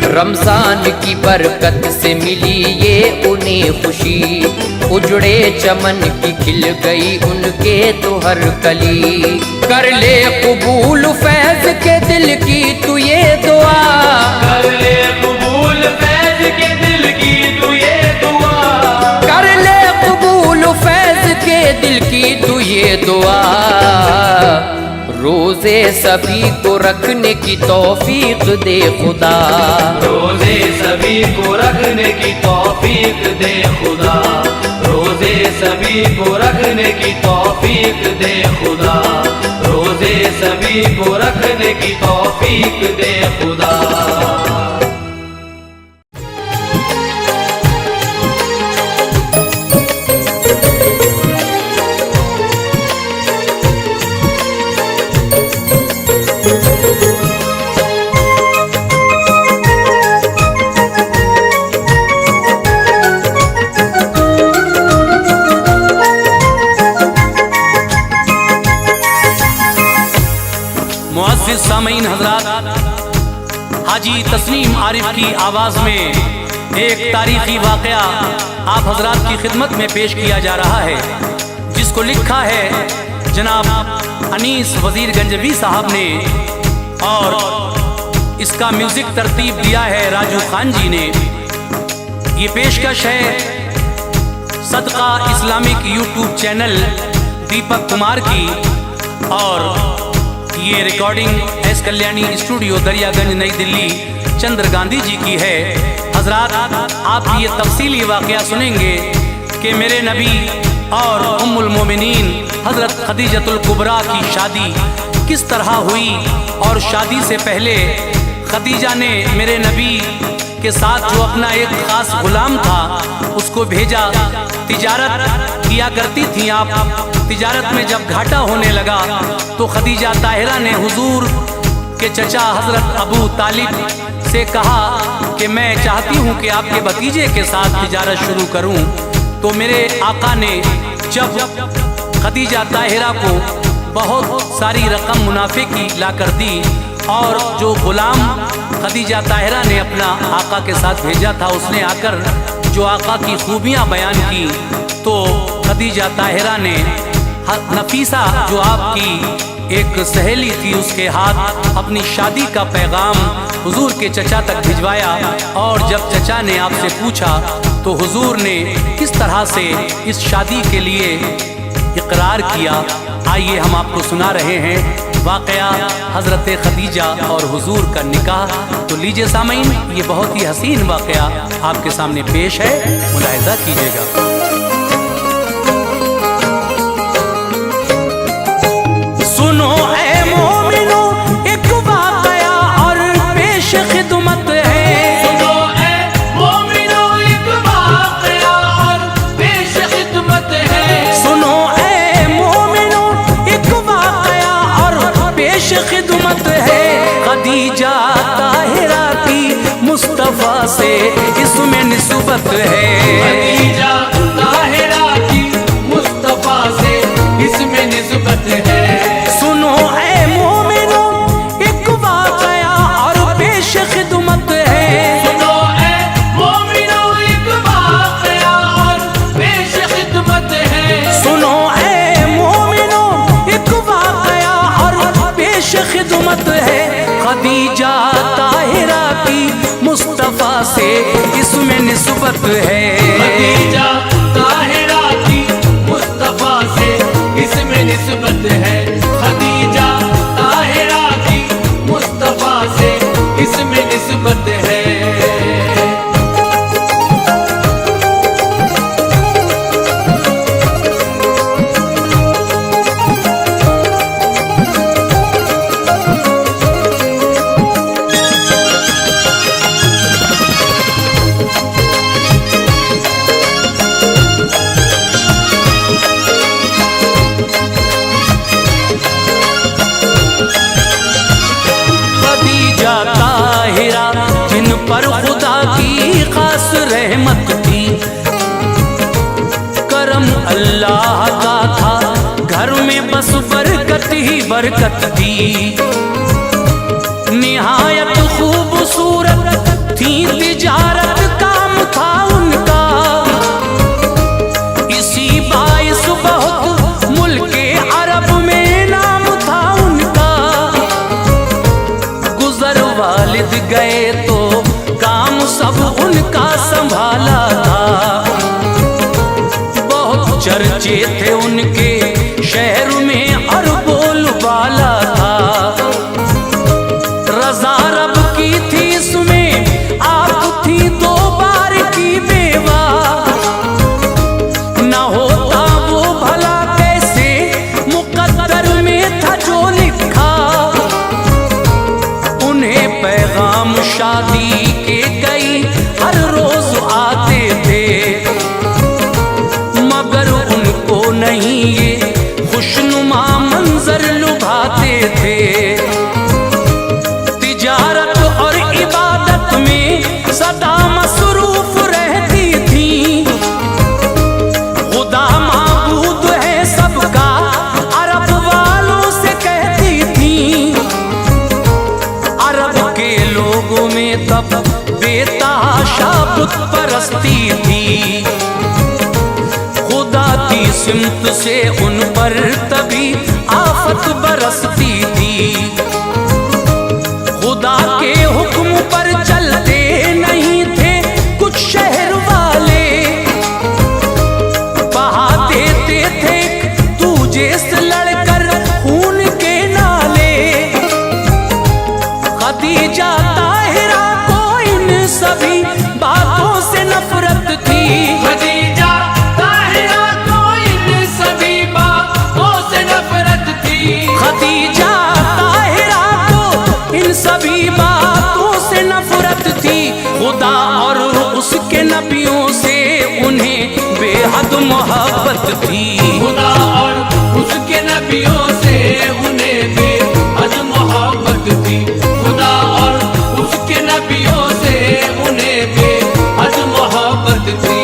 रमजान की बरकत से मिली ये उन्हें खुशी, उजड़े चमन की खिल गई उनके तो हर कली। कर ले कबूल फैज के दिल की तू ये दुआ, कर ले कबूल फैज के दिल की तू ये दुआ, कर ले कबूल फैज के दिल की तू ये दुआ। रोजे सभी को रखने की तौफीक दे खुदा, रोजे सभी को रखने की तौफीक दे खुदा, रोजे सभी को रखने की तौफीक दे खुदा, रोजे सभी को रखने की तौफीक दे खुदा। मुअज़्ज़िज़ सामीन हज़रात, हाजी तस्नीम आरिफ की आवाज़ में एक तारीखी वाक़या आप हज़रात की खिदमत में पेश किया जा रहा है, जिसको लिखा है जनाब अनीस वज़ीर गंजवी साहब ने और इसका म्यूज़िक तरतीब दिया है राजू खान जी ने। ये पेशकश है सदका Islamic YouTube channel Deepak Kumar की, और ये recording S Kalyani studio Daryaganj नई दिल्ली चंद्र गांधी जी की है। हजरात, आप ये तफसीली वाक़या सुनेंगे कि मेरे नबी और उम्मुल मोमिनीन हज़रत खदीजतुल कुबरा की शादी किस तरह हुई, और शादी से पहले खदीजा ने मेरे नबी के साथ जो अपना एक ख़ास गुलाम था उसको भेजा। तिजारत किया करती थी आप, तिजारत में जब घाटा होने लगा तो खदीजा ताहिरा ने हुजूर के चचा हज़रत अबू तालिब से कहा कि मैं चाहती हूँ कि आपके भतीजे के साथ तिजारत शुरू करूँ। तो मेरे आका ने जब खदीजा ताहिरा को बहुत सारी रकम मुनाफे की ला कर दी, और जो गुलाम खदीजा ताहिरा ने अपना आका के साथ भेजा था उसने आकर जो आका की खूबियाँ बयान की, तो खदीजा ताहिरा ने नफीसा जो आपकी एक सहेली थी उसके हाथ अपनी शादी का पैगाम हुजूर के चचा तक भिजवाया। और जब चचा ने आपसे पूछा तो हुजूर ने किस तरह से इस शादी के लिए इकरार किया, आइए हम आपको सुना रहे हैं वाक़या हज़रत खदीजा और हुजूर का निकाह। तो लीजिए सामीन, ये बहुत ही हसीन वाक़या आपके सामने पेश है, मुलाहिज़ा कीजिएगा। सुनो ऐ मोमिनो एक वाक़या और पेश खिदमत है। सुनो ऐ मोमिनो एक वाक़या और पेश खिदमत है। सुनो ऐ मोमिनो एक वाक़या और पेश खिदमत है। खदीजा ताहिरा की मुस्तफ़ा से इसमें निस्बत है। खदीजा ताहिरा की मुस्तफ़ा से इसमें निस्बत है। सुनो ऐ मोमिनो एक वाक़या और पेश खिदमत है। सुनो ऐ मोमिनो एक वाक़या और पेश खिदमत है। सुनो ऐ मोमिनो एक वाक़या और पेश खिदमत है। खदीजा ताहिरा की मुस्तफ़ा से इसमें निस्बत है। खदीजा ताहिरा की मुस्तफ़ा से इसमें निस्बत है। खदीजा ताहिरा की मुस्तफ़ा से इसमें निस्बत है। खदीजा ताहिरा जिन पर खुदा की खास रहमत थी, करम अल्लाह का था, घर में बस बरकत ही बरकत थी। निहायत खूबसूरत थी, तिजारत काम था उनका, इसी बाइस बहुत मुल्के अरब में नाम था उनका। गुजर वालिद गए तो काम सब उनका संभाला था, बहुत चर्चे थे उनके शहर में और बोलबाला था। रज़ा रब की थी इसमें आप थी दो बार की बेवा, न होता वो भला कैसे मुकद्दर में था जो लिखा। उन्हें पैगाम शादी के कई हर रोज आते थे, मगर उनको नहीं ये खुशनुमा मंजर लुभाते थे। तिजारत और इबादत में सदा मसरूफ रहती थी, खुदा माबूद है सबका अरब वालों से कहती थी। अरब के लोगों में तब बेतहाशा बुत परस्ती थी, खुदा की सिमत से उन पर तभी आफत बरसती थी। खुदा के हुक्म पर चलते नहीं थे कुछ शहर वाले, बहा देते थे दूजे से लड़कर खून के नाले। खदीजा ताहिरा को इन सभी बातों से नफरत थी। खदीजा ताहिरा को इन सभी बातों से नफरत थी। खदीजा ताहिरा को इन सभी बातों से नफरत थी। खुदा और उसके नबियों से उन्हें बेहद मोहब्बत थी। खुदा और उसके नबियों से उन्हें बेहद मोहब्बत थी। खुदा और उसके नबियों से उन्हें बेहद मोहब्बत थी।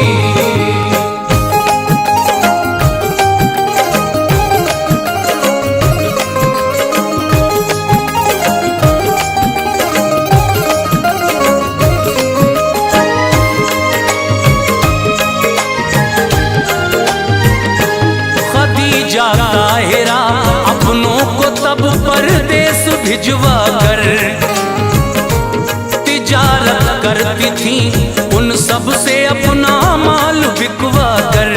भिजवा कर तिजारत करती थी उन सब से अपना माल बिकवा कर।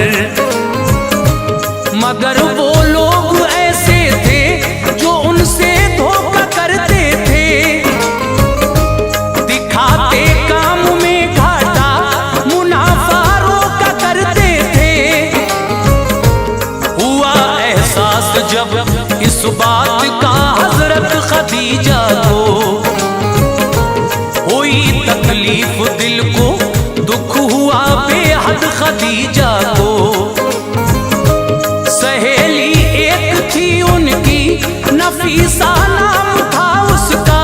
मगर वो लोग ऐसे थे जो उनसे धोखा करते थे, दिखाते काम में घाटा मुनाफा रोका करते थे। हुआ एहसास जब इस बात का हजरत खदीजा को, हुई तकलीफ दिल को, दुख हुआ बेहद खदीजा को। सहेली एक थी उनकी नफीसा नाम था उसका,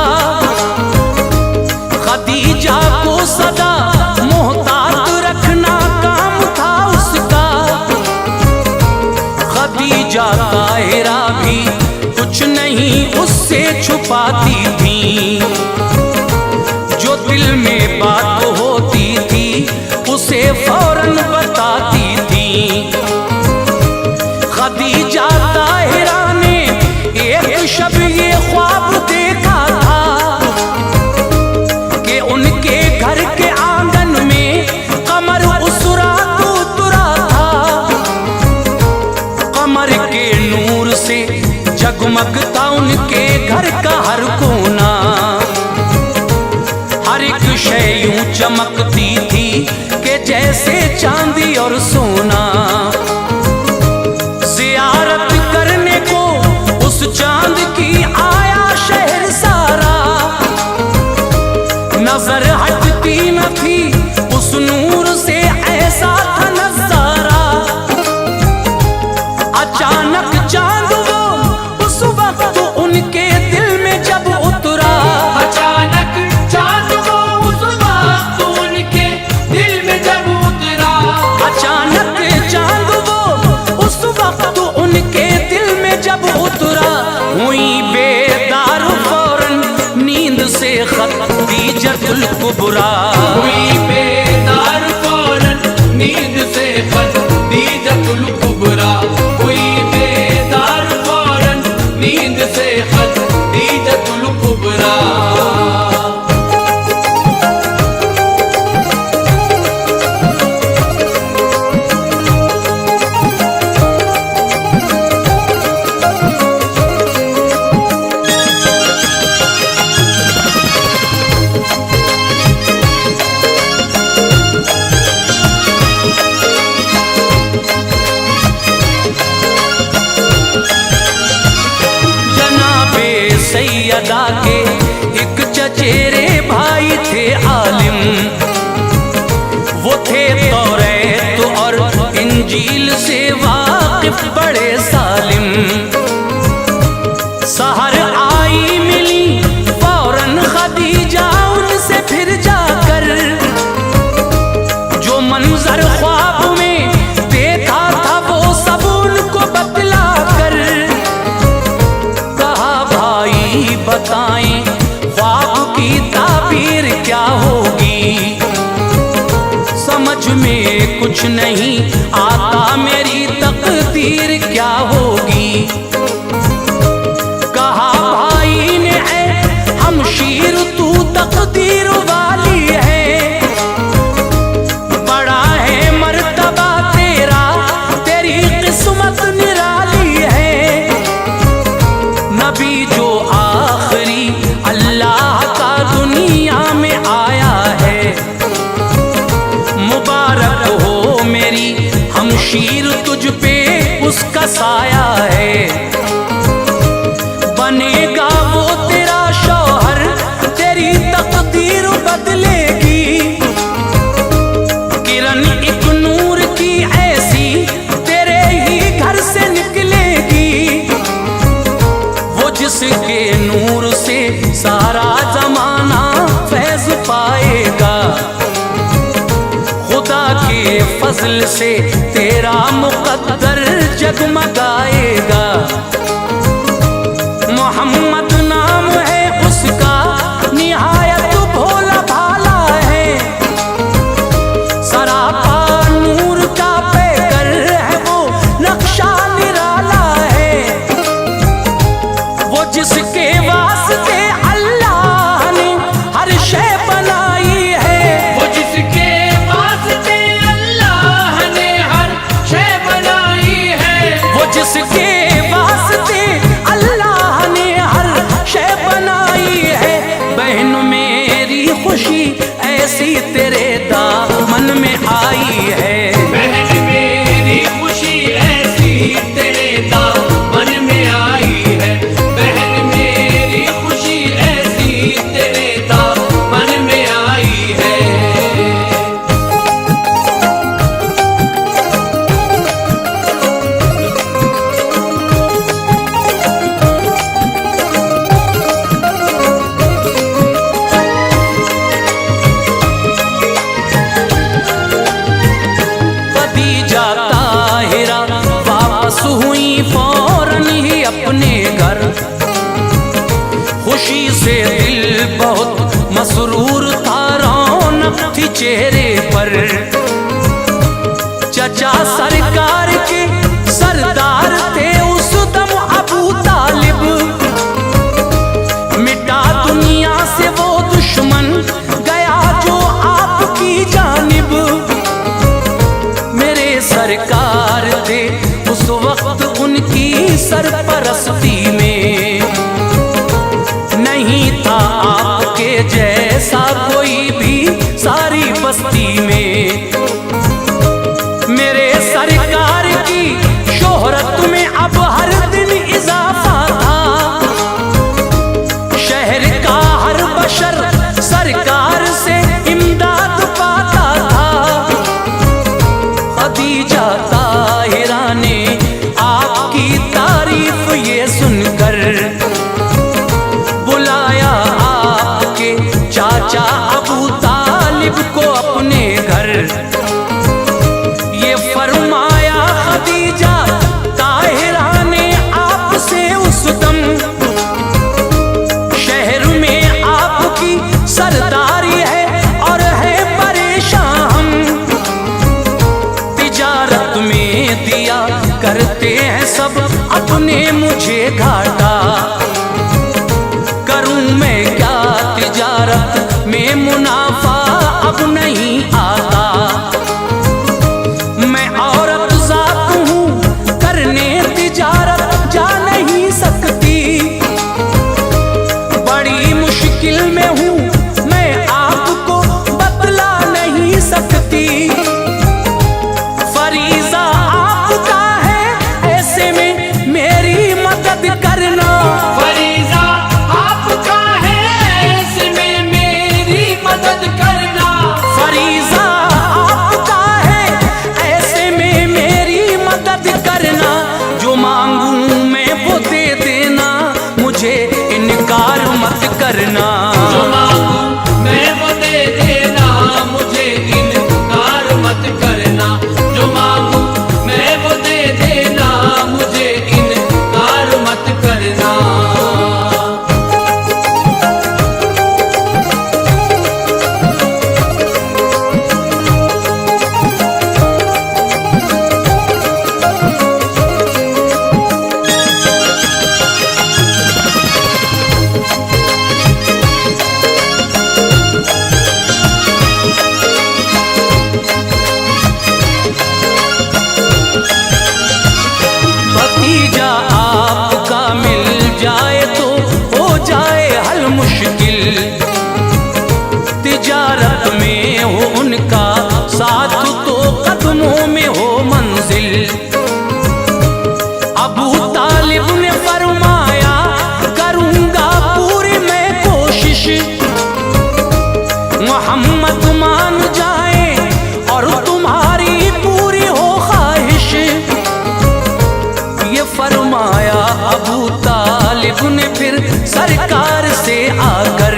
खदीजा को सदा मोहतात रखना काम था उसका। खदीजा ताहिरा भी कुछ नहीं उससे छुपाती थी, जो दिल में बात होती थी उसे फौरन बताती थी। खदीजा ताहिरा ने एक शब ये ख्वाब देखा था कि उनके घर के आंगन में कमर उस रात उतरा था। कमर के नूर से जगमगता उनके घर का हर कोना, हर एक शय यूं चमकती थी कि जैसे चांदी और सोना। ज़ियारत करने को उस चांद की आया शहर सारा, नजर हटती न थी उस नूर से ऐसा था नजारा। अचानक चांद वो उस वक्त उनके दिल में जब उतरा, अचानक चांद वो उस वक्त उनके दिल में जब उतरा। अचानक चांद वो उस वक्त उनके दिल में जब उतरा। हुई बेदार फौरन नींद से खदीजतुल कुबरा, हुई बेदार फौरन नींद से खदीजतुल कुबरा। हुई बेदार फौरन नींद से खदीजतुल कुबरा। सैयदा के एक चचेरे भाई थे आलिम, वो थे तौरात और इंजील से वाकिफ बड़े सालिम। सहर आई मिली फौरन खदीजा उनसे फिर जाकर, जो मंजर ख्वाब में देखा था वो सब उनको बतला कर। बताएं ख्वाब की ताबीर क्या होगी, समझ में कुछ नहीं आता मेरी तकदीर क्या होगी। कहा भाई ने ऐ हमशीर तू तकदीर वाली है, बड़ा है मर्तबा तेरा, तेरी किस्मत निराली है। नबी जो आखिरी अल्लाह का दुनिया में आया है, मुबारक हो मेरी हमशीर तुझ पे उसका साया है। बनेगा वो तेरा शौहर, तेरी तकदीर बदलेगी। किरण एक नूर की ऐसी तेरे ही घर से निकलेगी, वो जिसके नूर से सारा जमाना फैज पाएगा। खुदा के फजल से तेरा मुकद्दर जगमगाएगा। मोहम्मद नाम है उसका, निहायत भोला भाला है, सरापा नूर का पैकर है वो, नक्शा निराला है। वो जिसके वास्ते सरकार थे उस वक्त उनकी सरपरस्ती में, नहीं था आपके जैसा कोई भी सारी बस्ती में। मेरे सरकार की शोहरत में अब हर दिन इजाफा था, शहर का हर बशर सरकार से इमदाद पाता था। खदीजा ताहिरा ने आपकी तारीफ ये सुनकर बुलाया आपके चाचा अबू तालिब को अपने घर। ये फरमाया खदीजा ताहिरा ने आपसे उस दम, शहर में आपकी सरदारी है और है परेशान हम। तिजारत में दिया करते हैं सब अपने मुझे घाटा, करूं मैं क्या तिजारत में मुनाफा अब नहीं आता। मैं औरत जात हूँ करने तिजारत जा नहीं सकती, बड़ी मुश्किल में हूँ मैं आपको बतला नहीं सकती। फरीजा आपका है ऐसे में मेरी मदद करना, फरीजा आपका है ऐसे में मेरी मदद करना। फरीजा आपका है ऐसे में मेरी मदद करना। जो मांगूं मैं वो दे देना, मुझे इनकार मत करना। जो मांगूं मैं वो दे देना, मुझे इनकार मत करना। जो मांगूं मैं वो दे देना, मुझे इनकार मत करना। भतीजा आपका मिल जाए तो हो जाए हल मुश्किल, तिजारत में हो उनका साथ तो कदमों में हो मंजिल। अबू तालिब ने फरमाया करूंगा पूरी मैं कोशिश, मोहम्मद मान जाए और तुम्हारी पूरी हो ख्वाहिश। ये फरमाया अबू तालिब ने फिर सरकार से आकर,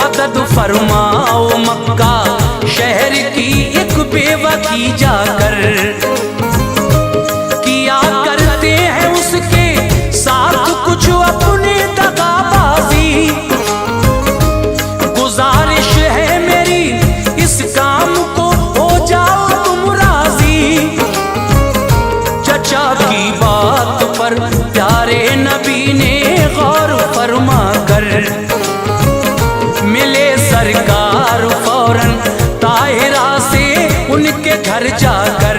मदद फरमाओ मक्का शहर की एक बेवा की जाकर। किया करते हैं उसके साथ कुछ अपने दगाबाजी, गुजारिश है मेरी इस काम को हो जाओ तुम राजी। चचा की बात पर प्यारे नबी ने गौर फरमा कर, मिले सरकार फौरन ताहिरा से उनके घर जाकर।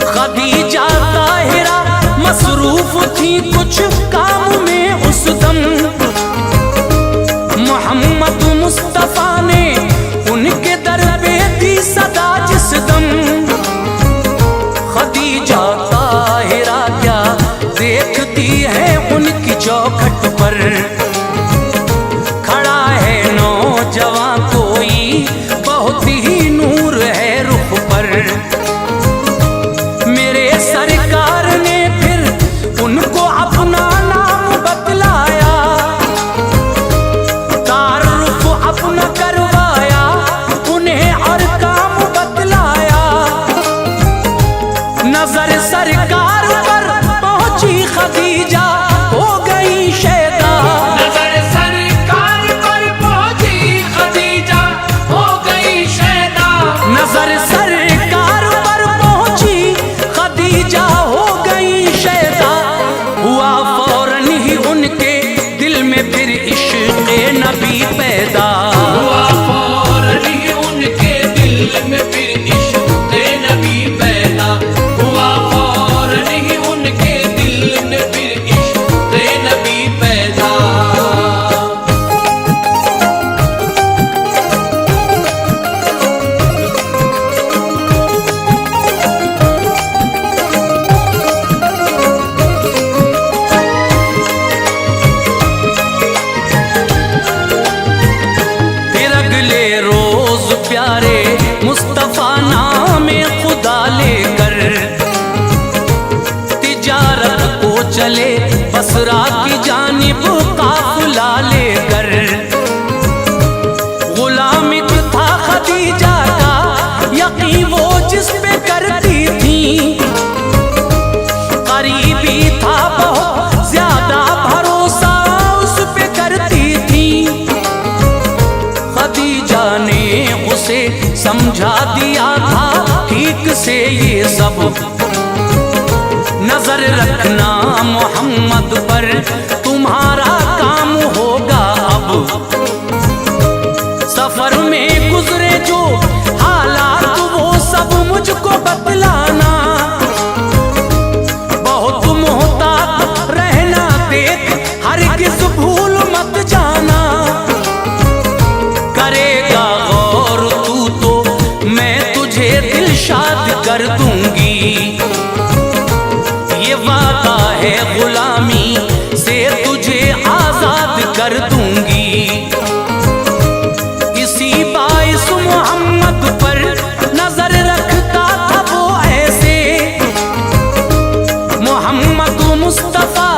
खदीजा ताहिरा मसरूफ थी कुछ काम में उस दम, मोहम्मद मुस्तफा ने उनके दर पे दी सदा जिस दम। खदीजा ताहिरा क्या देखती है उनकी चौखट पर, खड़ा है नौजवान कोई बहुत ही नूर है रुख पर। मेरे सरकार ने फिर उनको अपना नाम बतलाया, तारुफ अपना करवाया उन्हें और काम बतलाया। नजर सरकार पर पहुंची खदीजा हो गई शैदा, नजर सरकार पर पहुंची खदीजा हो गई शैदा। नजर सरकार पर पहुंची खदीजा हो गई शैदा। हुआ फौरन ही उनके दिल में फिर इश्क़ नबी पैदा, हुआ फौरन ही उनके दिल में फिर इश्क़ उसे समझा दिया था ठीक से ये सब। नजर रखना मोहम्मद पर, तुम्हारा काम होगा अब। सफर में गुजरे जो हालात वो सब मुझको बतलाना। बहुत मोहतात रहना देख, हरगिज़ भूल मत जाना। करेगा गौर तू तो मैं तुझे दिलशाद कर दूंगी। ये वादा है गुलामी से तुझे आजाद कर दूंगी। इसी बाइस मोहम्मद पर नजर रखता था वो ऐसे। मोहम्मद मुस्तफा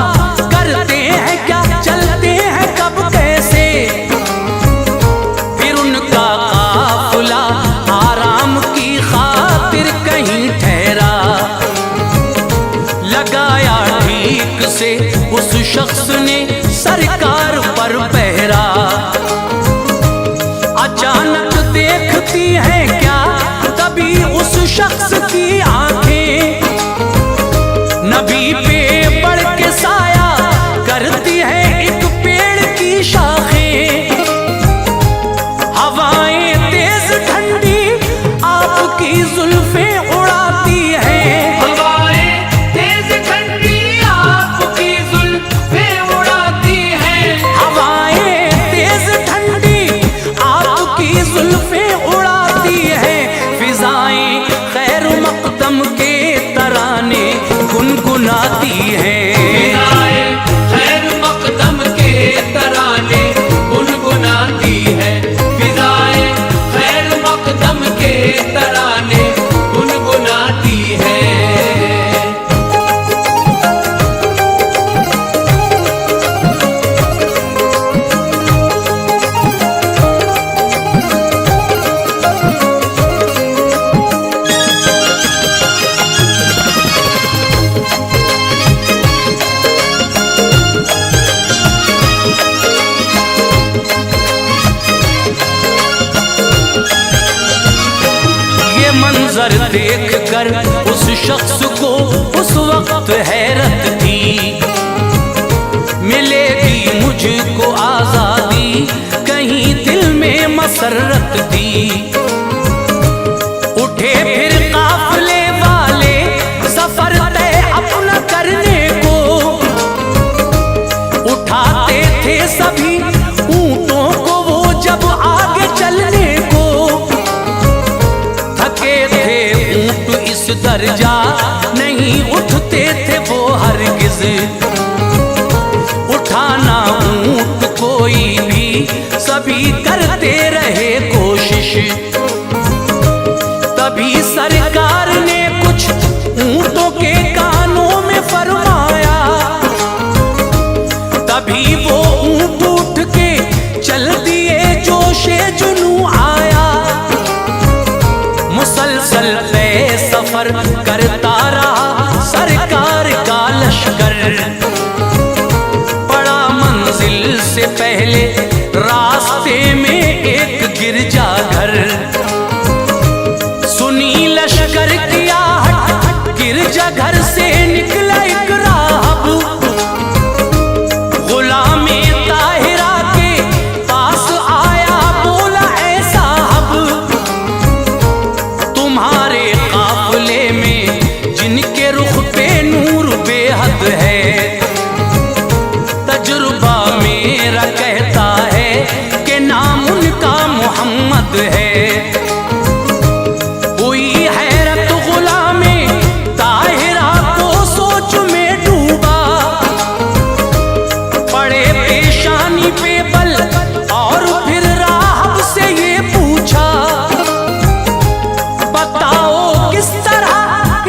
करते हैं क्या, चलते हैं कब कैसे। फिर उनका काफिला आराम की खातिर कहीं ठहरा। लगाया ठीक से उस शख्स ने सरकार पर पहरा। अचानक देखती है क्या तभी उस शख्स की आंखें। नबी पे बढ़ के साया करती है एक पेड़ की शाखें। हवाएं तेज ठंडी आपकी जुल्फें उड़ाती हैं। हवाएं तेज ठंडी आपकी जुल्फें उड़ाती हैं। हवाएं तेज ठंडी आपकी जुल्फें उड़ाती हैं। फिजाएं खैर मकदम के तराने गुनगुनाती हैं। फिजाएं खैर मकदम के तराने गुनगुनाती हैं। फिजाएं खैर मकदम के तराने गुनगुनाती हैं। ये मंजर देख कर उस शख्स को उस वक्त हैरत थी। मिलेगी मुझको आजादी कहीं दिल में मसरत थी। उठे फिर काफिले वाले सफर तय अपना करने को। उठाते थे सभी ऊंटों को वो जब आगे चलने को। थके थे ऊंट इस दर्जा नहीं उठते थे वो हरगिज़। उठाना ऊंट कोई भी सभी करते रहे कोशिश। तभी सरकार ने कुछ ऊंटों के कानों में फरमाया। तभी वो ऊंट उठ के चल दिए, जोशे जुनू आया। मुसलसल तय सफर करता रहा सरकार का लश्कर। पड़ा मंजिल से पहले रास्ते में एक गिरजा घर। सुनी लश्कर की आहट, गिरजा घर से निकला एक राहब। गुलामे ताहिरा के पास आया, बोला ऐ साहब। तुम्हारे काफिले में जिनके रुख पे नूर बेहद है। तजुर्बा मेरा कहता है कि नाम उनका मोहम्मद है। हुई हैरत गुलामे ताहिरा को सोच में डूबा। पड़े पेशानी पे बल और फिर राहब से ये पूछा। बताओ किस तरह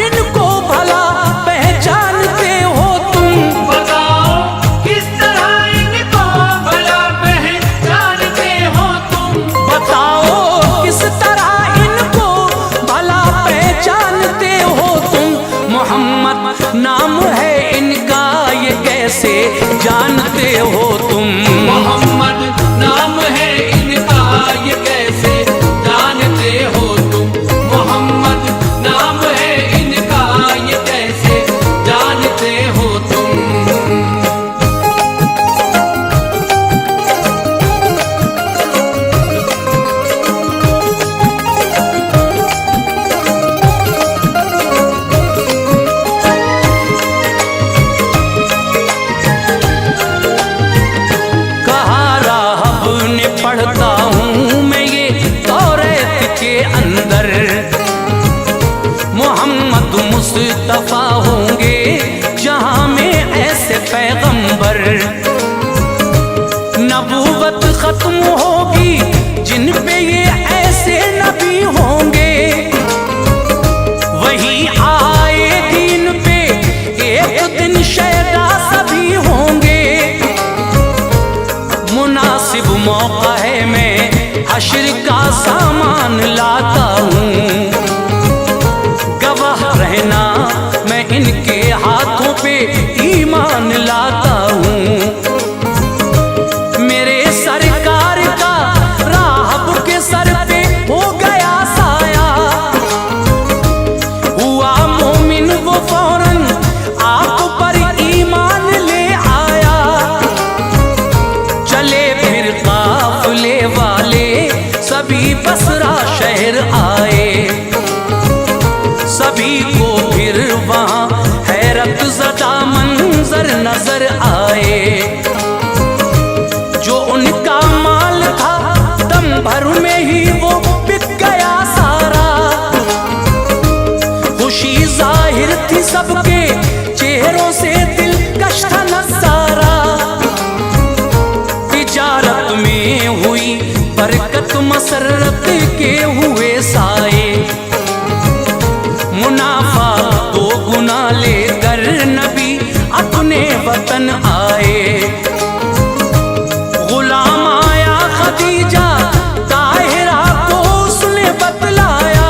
इनको भला पहचानते हो तुम। बताओ किस तरह इनको भला पहचानते हो तुम। बताओ किस तरह इनको भला पहचानते हो तुम। मोहम्मद नाम है इनका, ये कैसे जानते हो तुम। मोहम्मद नाम है इनका, ये कैसे जानते अंदर मोहम्मद मुस्तफा होंगे जहां में ऐसे पैगंबर। नबूवत खत्म होगी जिन पे ये ऐसे नबी होंगे, वही आएगी इन पे एक दिन शैदा सभी होंगे। मुनासिब मौका है मैं हश्र का सामान लाता हूँ, गवाह रहना मैं इनके हाथों पे ईमान लाता हूँ। मेरे सरकार का राहब के सर पे हो गया साया, हुआ मोमिन वो फौरन आप पर ईमान ले आया। चले फिर काफिले वाले सभी बसरा शहर आए, सभी को फिर वहाँ हैरत ज़दा मंजर नजर आए। जो उनका माल था दम भर में ही वो बिक गया सारा, खुशी जाहिर थी सबके चेहरों से दिलकश था नजारा। तिजारत में हुई बरकत मसरत के हुए साए, मुनाफा दो गुना लेकर नबी अपने वतन आए। गुलाम आया खदीजा ताहिरा को उसने बतलाया,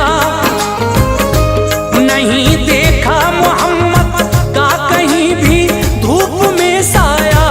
नहीं देखा मोहम्मद का कहीं भी धूप में साया।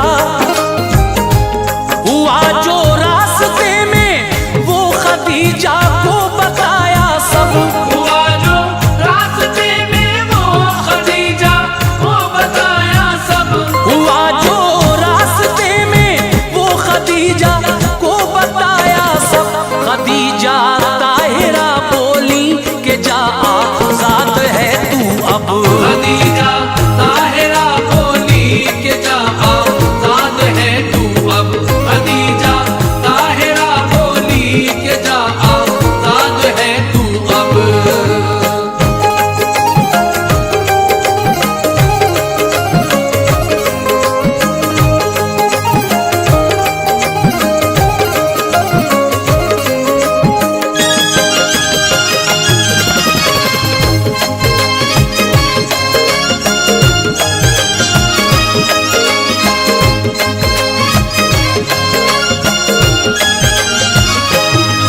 हुआ जो रास्ते में वो खदीजा को बताया सब, हुआ जो रास्ते में वो खदीजा को बताया सब। हुआ जो रास्ते में वो खदीजा को बताया सब। खदीजा ताहिरा बोली कि जा आजाद है तू अब, खदीजा ताहिरा बोली के जा आजाद है तू अब। खदीजा ताहिरा बोली के जा आजाद है तू अब।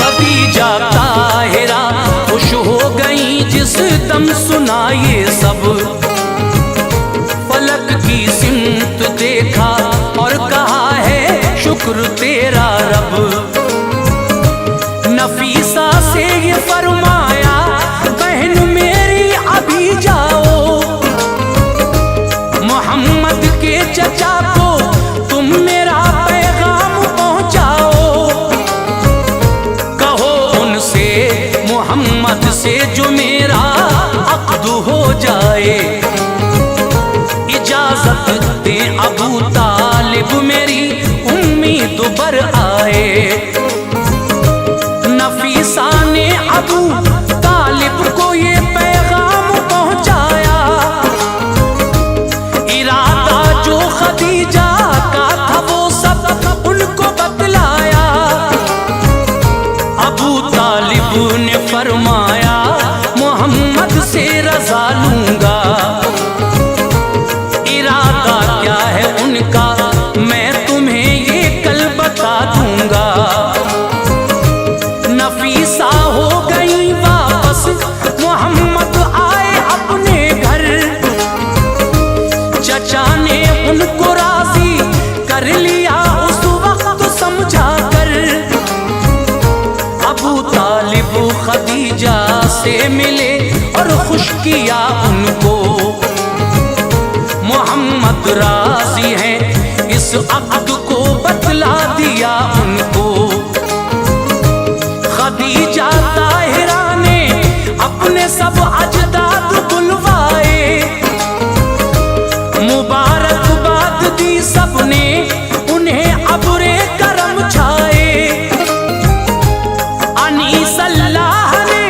खदीजा ताहिरा खुश हो गई जिस दम सुना ये सब। फलक की सिमत देखा और कहा है शुक्र तेरा रब। नफीसा से ये फरमाया बहन मेरी अभी जाओ, मोहम्मद के चचा को तुम मेरा पैगाम पहुंचाओ। कहो उनसे मोहम्मद से जो मेरा अक़्द हो जाए, इजाजत दे अबू तालिब मेरी उम्मीद बर आए। नफीसा ने अबू तालिब को ये पैगाम पहुंचाया, इरादा जो खदीजा का था वो सब उनको बतलाया। अबू तालिब ने फरमाया मोहम्मद से रजा लूंगा, इरादा क्या है उनका मैं तुम्हें ये कल बता दूंगा। नफीसा हो गई वापस, मोहम्मद आए अपने घर। चचा ने उनको राजी कर लिया उस वक्त समझा कर। अबू तालिब खदीजा से मिले और खुश किया उनको, मोहम्मद राजी हैं इस अक़्द को बतला दिया उनको। खदीजा ताहिरा ने अपने सब अजदाद बुलवाए, मुबारकबाद दी सबने उन्हें अबरे करम छाए। अनीस अल्लाह ने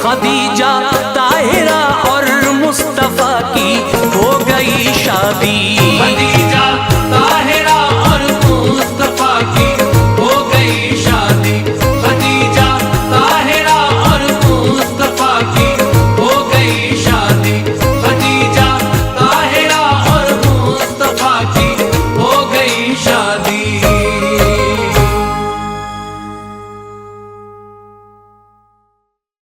खदीजा ताहिरा और मुस्तफा की हो गई शादी।